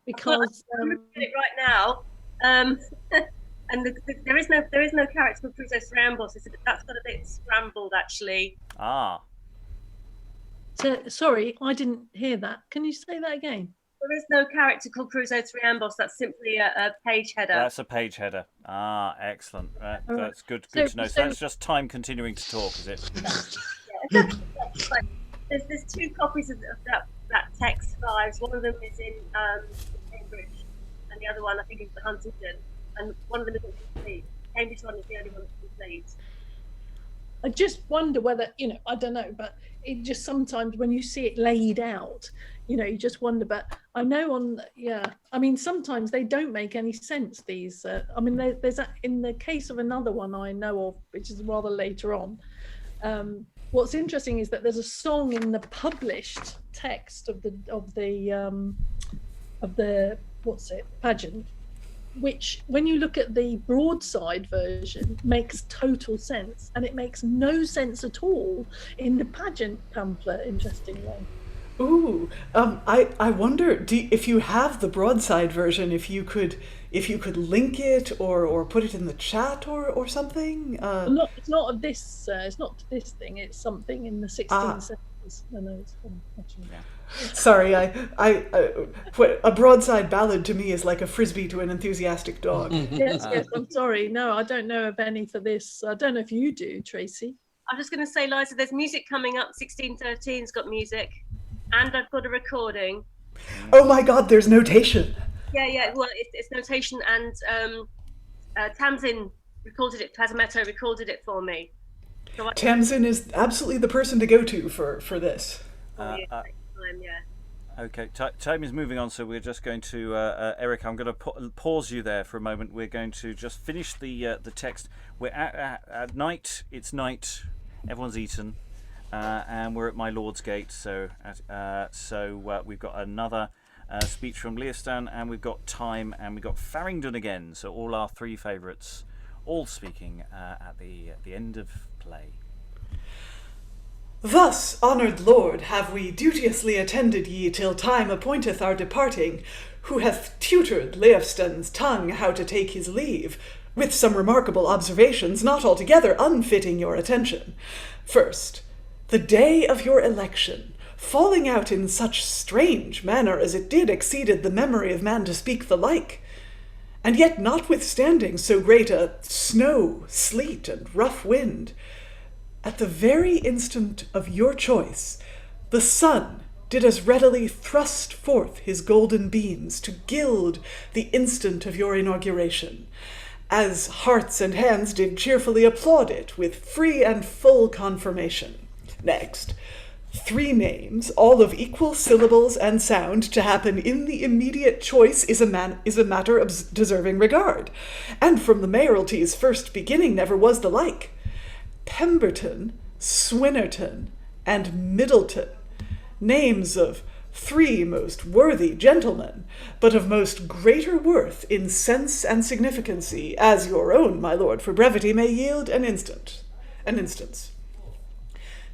Because I'm looking at it right now, and there is no character called Crusoe Rambos. That's got a bit scrambled actually. So, sorry, I didn't hear that. Can you say that again? There is no character called Crusoe Triambos. That's simply a page header. That's a page header. Excellent. That's good to know. So that's just time continuing to talk, is it? Yeah. There's two copies of that text files. One of them is in Cambridge, and the other one I think is the Huntington. And one of them isn't complete. The Cambridge one is the only one that's complete. I just wonder whether, I don't know, but it just sometimes when you see it laid out, you just wonder. But I know I mean, sometimes they don't make any sense, these. I mean, there's in the case of another one I know of, which is rather later on. What's interesting is that there's a song in the published text of the pageant, which, when you look at the broadside version, makes total sense, and it makes no sense at all in the pageant pamphlet, interestingly. Ooh, I wonder if you have the broadside version, if you could link it or put it in the chat or something. It's not this. It's not this thing. It's something in the 1670s. I know it's actually. Yeah. Sorry, a broadside ballad to me is like a frisbee to an enthusiastic dog. Yes, I'm sorry. No, I don't know of any for this. I don't know if you do, Tracey. I'm just going to say, Liza, there's music coming up. 1613's got music, and I've got a recording. Oh my God, there's notation. Yeah. Well, it's notation, and Tamsin recorded it. Pasametto recorded it for me. So Tamsin is absolutely the person to go to for this. Okay, time is moving on, so we're just going to Eric. I'm going to pause you there for a moment. We're going to just finish the text. We're at night. It's night. Everyone's eaten, and we're at my lord's gate. So we've got another speech from Leostan, and we've got Time, and we've got Farringdon again. So all our three favourites, all speaking at the end of play. Thus, honoured lord, have we duteously attended ye till time appointeth our departing, who hath tutored Leofstan's tongue how to take his leave, with some remarkable observations not altogether unfitting your attention. First, the day of your election, falling out in such strange manner as it did, exceeded the memory of man to speak the like. And yet, notwithstanding so great a snow, sleet, and rough wind, at the very instant of your choice, the sun did as readily thrust forth his golden beams to gild the instant of your inauguration, as hearts and hands did cheerfully applaud it with free and full confirmation. Next, 3 names, all of equal syllables and sound, to happen in the immediate choice is a matter of deserving regard, and from the mayoralty's first beginning never was the like. Pemberton, Swinnerton, and Middleton, names of 3 most worthy gentlemen, but of most greater worth in sense and significancy, as your own, my lord, for brevity may yield an instance.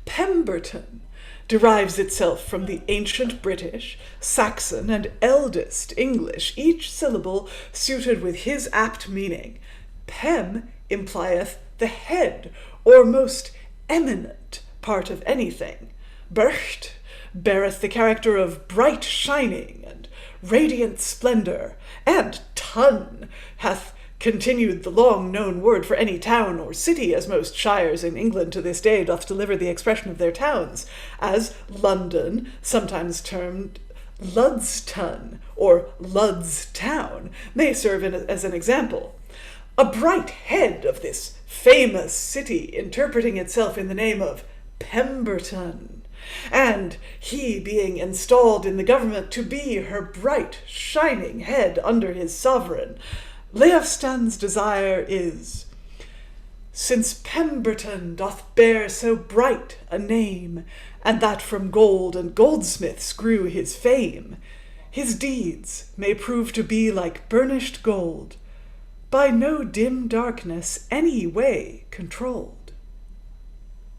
Pemberton derives itself from the ancient British, Saxon, and eldest English, each syllable suited with his apt meaning. Pem implieth the head, or most eminent part of anything. Burcht beareth the character of bright shining and radiant splendor, and ton hath continued the long-known word for any town or city, as most shires in England to this day doth deliver the expression of their towns, as London, sometimes termed Ludston, or Ludstown, may serve as an example. A bright head of this famous city interpreting itself in the name of Pemberton, and he being installed in the government to be her bright, shining head under his sovereign, Leofstan's desire is, since Pemberton doth bear so bright a name, and that from gold and goldsmiths grew his fame, his deeds may prove to be like burnished gold, by no dim darkness any way controlled.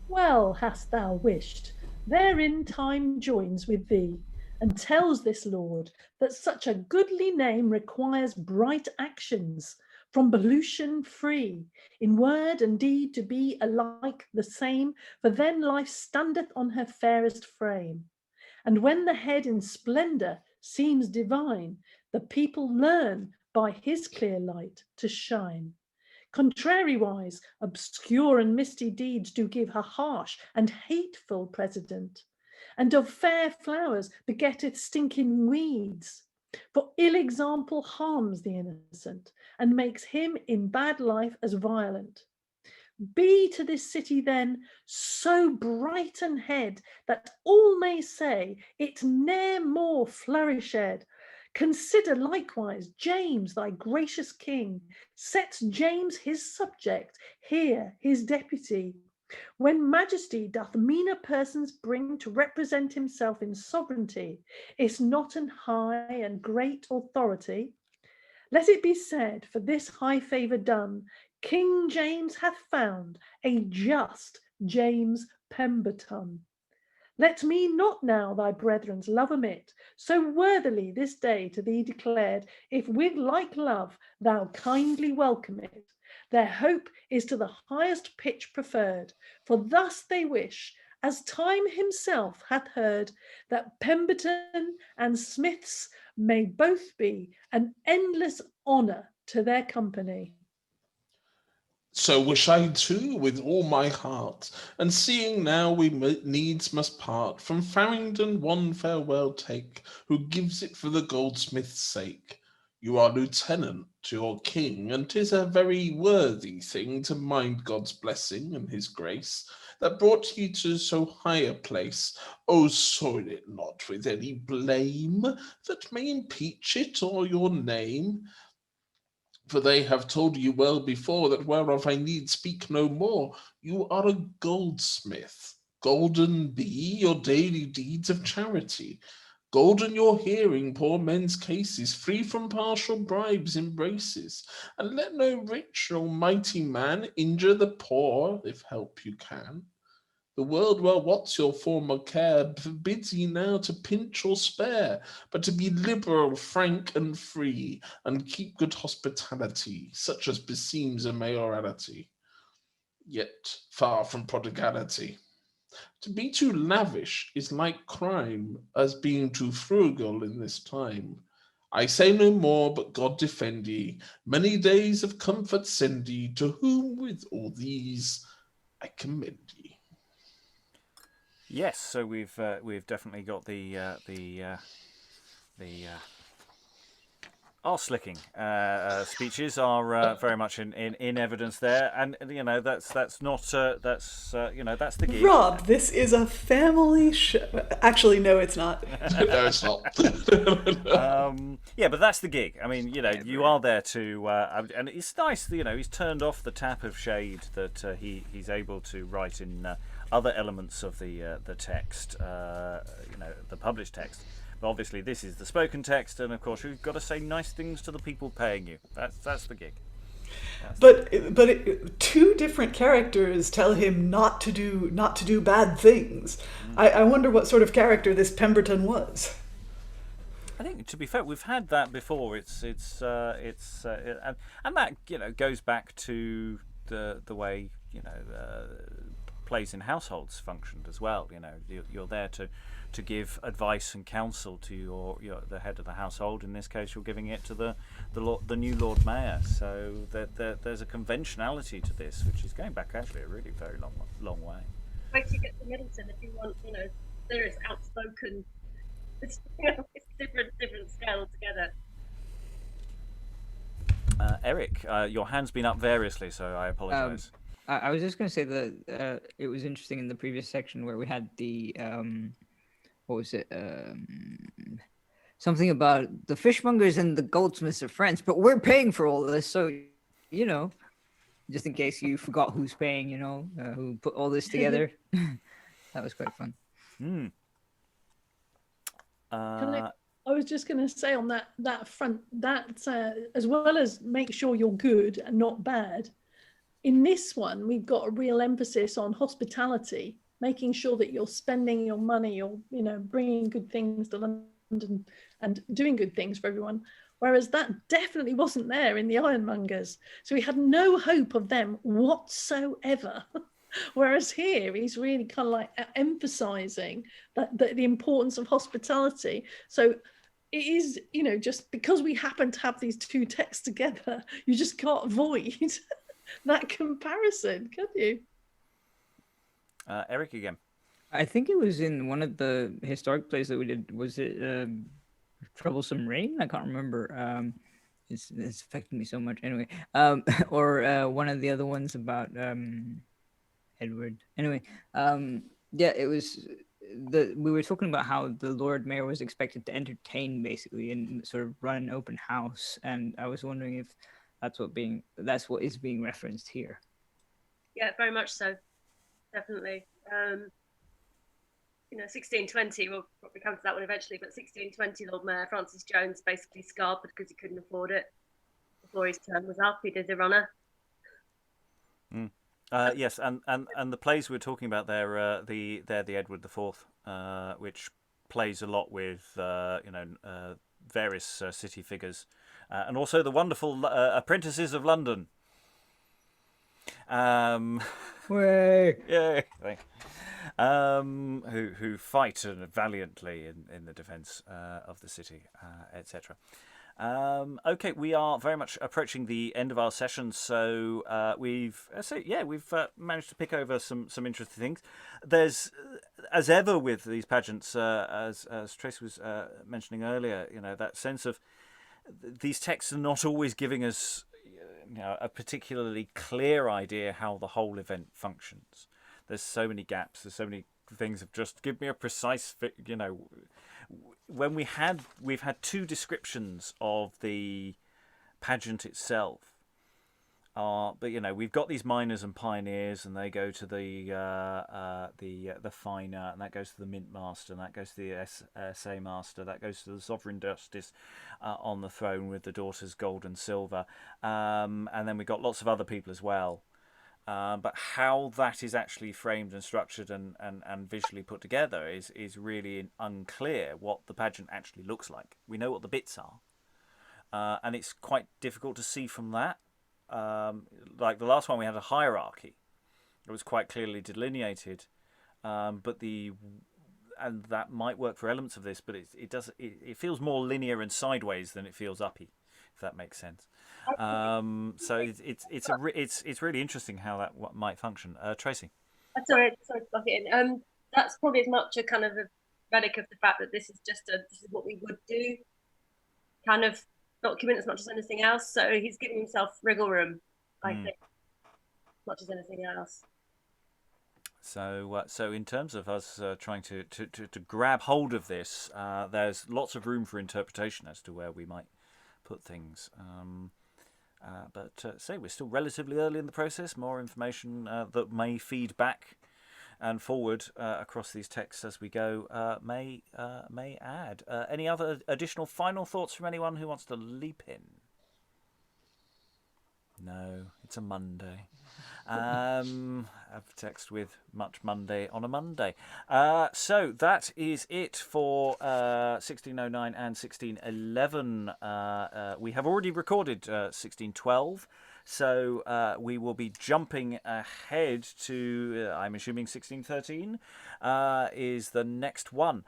Well hast thou wished, therein time joins with thee, and tells this lord that such a goodly name requires bright actions, from pollution free, in word and deed to be alike the same, for then life standeth on her fairest frame. And when the head in splendour seems divine, the people learn by his clear light to shine. Contrariwise, obscure and misty deeds do give her harsh and hateful precedent, and of fair flowers begetteth stinking weeds. For ill example harms the innocent, and makes him in bad life as violent. Be to this city then so bright an head that all may say it ne'er more flourished. Consider likewise James, thy gracious king, sets James his subject, here his deputy. When majesty doth meaner persons bring to represent himself in sovereignty, is not an high and great authority. Let it be said, for this high favour done, King James hath found a just James Pemberton. Let me not now thy brethren's love omit, so worthily this day to thee declared, if with like love thou kindly welcome it. Their hope is to the highest pitch preferred, for thus they wish, as time himself hath heard, that Pemberton and Smiths may both be an endless honour to their company. So wish I too with all my heart, and seeing now we needs must part, from Farringdon one farewell take, who gives it for the goldsmith's sake. You are lieutenant to your king, and 'tis a very worthy thing to mind God's blessing and his grace, that brought you to so high a place. Oh, soil it not with any blame, that may impeach it or your name. For they have told you well before, that whereof I need speak no more, you are a goldsmith. Golden be your daily deeds of charity. Golden your hearing poor men's cases, free from partial bribes embraces. And let no rich or mighty man injure the poor, if help you can. The world well wots your former care forbids ye now to pinch or spare, but to be liberal, frank, and free, and keep good hospitality, such as beseems a mayoralty, yet far from prodigality. To be too lavish is like crime, as being too frugal in this time. I say no more, but God defend ye, many days of comfort send ye, to whom with all these I commend ye. Yes, so we've definitely got the arse-licking speeches are very much in evidence there, and you know that's not that's the gig. Rob, this is a family show. Actually, no, it's not. No, it's not. Yeah, but that's the gig. I mean, you are there to, and it's nice. He's turned off the tap of shade that he's able to write in other elements of the text, the published text. But obviously, this is the spoken text, and of course, you've got to say nice things to the people paying you. That's the gig. But two different characters tell him not to do bad things. I wonder what sort of character this Pemberton was. I think, to be fair, we've had that before. And that goes back to the way plays in households functioned as well. You're there to give advice and counsel to the head of the household. In this case, you're giving it to the new Lord Mayor. So there's a conventionality to this, which is going back actually a really very long way. Wait till you get to Middleton if you want. There is outspoken. It's different scale altogether. Eric, your hand's been up variously, so I apologise. I was just going to say that it was interesting in the previous section where we had the what was it? Something about the fishmongers and the goldsmiths are friends, but we're paying for all this, so just in case you forgot who's paying, who put all this together. That was quite fun. I was just going to say on that front, that as well as make sure you're good and not bad, in this one, we've got a real emphasis on hospitality, making sure that you're spending your money, you're, bringing good things to London and doing good things for everyone. Whereas that definitely wasn't there in the Ironmongers. So we had no hope of them whatsoever. Whereas here, he's really kind of like emphasizing the importance of hospitality. So it is, just because we happen to have these two texts together, you just can't avoid that comparison, can you? Eric again. I think it was in one of the historic plays that we did. Was it Troublesome Rain? I can't remember. it's affected me so much. Anyway, or one of the other ones about Edward. Anyway, yeah, it was we were talking about how the Lord Mayor was expected to entertain basically and sort of run an open house, and I was wondering if that's what is being referenced here. Yeah, very much so, definitely. 1620, we'll probably come to that one eventually, but 1620 Lord Mayor Francis Jones basically scarpered because he couldn't afford it. Before his term was up, he did the runner. Yes, and the plays we're talking about there, they're the Edward IV, which plays a lot with various city figures, and also the wonderful Apprentices of London. Way. Yay! Who fight valiantly in the defence of the city, etc. Okay, we are very much approaching the end of our session, so we've managed to pick over some interesting things. There's, as ever with these pageants, as Tracey was mentioning earlier, that sense of these texts are not always giving us a particularly clear idea how the whole event functions. There's so many gaps. There's so many things of just give me a precise, when we've had two descriptions of the pageant itself, but we've got these miners and pioneers, and they go to the finer, and that goes to the mint master, and that goes to the SA master, that goes to the sovereign justice on the throne with the daughters gold and silver, and then we've got lots of other people as well. But how that is actually framed and structured and visually put together is really unclear what the pageant actually looks like. We know what the bits are, and it's quite difficult to see from that. Like the last one, we had a hierarchy. It was quite clearly delineated, and that might work for elements of this, but it feels more linear and sideways than it feels uppy, if that makes sense. So it's really interesting how that might function. Tracey. Sorry to block it in. That's probably as much a kind of a relic of the fact that this is what we would do, kind of document as much as anything else. So he's giving himself wriggle room, I think, as much as anything else. So in terms of us trying to grab hold of this, there's lots of room for interpretation as to where we might put things. But we're still relatively early in the process. More information that may feed back and forward across these texts as we go may add. Any other additional final thoughts from anyone who wants to leap in? No, it's a Monday. A text with much Monday on a Monday. So that is it for 1609 and 1611. We have already recorded 1612. So we will be jumping ahead to, I'm assuming 1613 is the next one.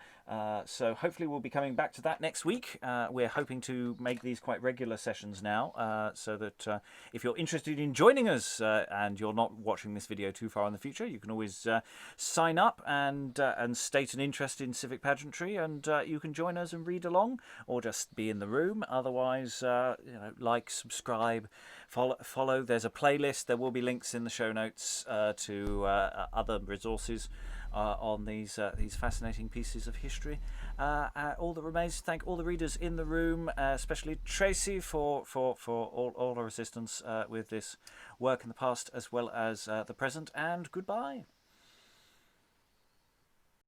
So hopefully we'll be coming back to that next week. We're hoping to make these quite regular sessions now, so that if you're interested in joining us and you're not watching this video too far in the future, you can always sign up and state an interest in civic pageantry, and you can join us and read along, or just be in the room. Otherwise, like, subscribe, follow. There's a playlist. There will be links in the show notes to other resources on these fascinating pieces of history. All that remains to thank all the readers in the room, especially Tracey for all her assistance with this work in the past as well as the present, and goodbye.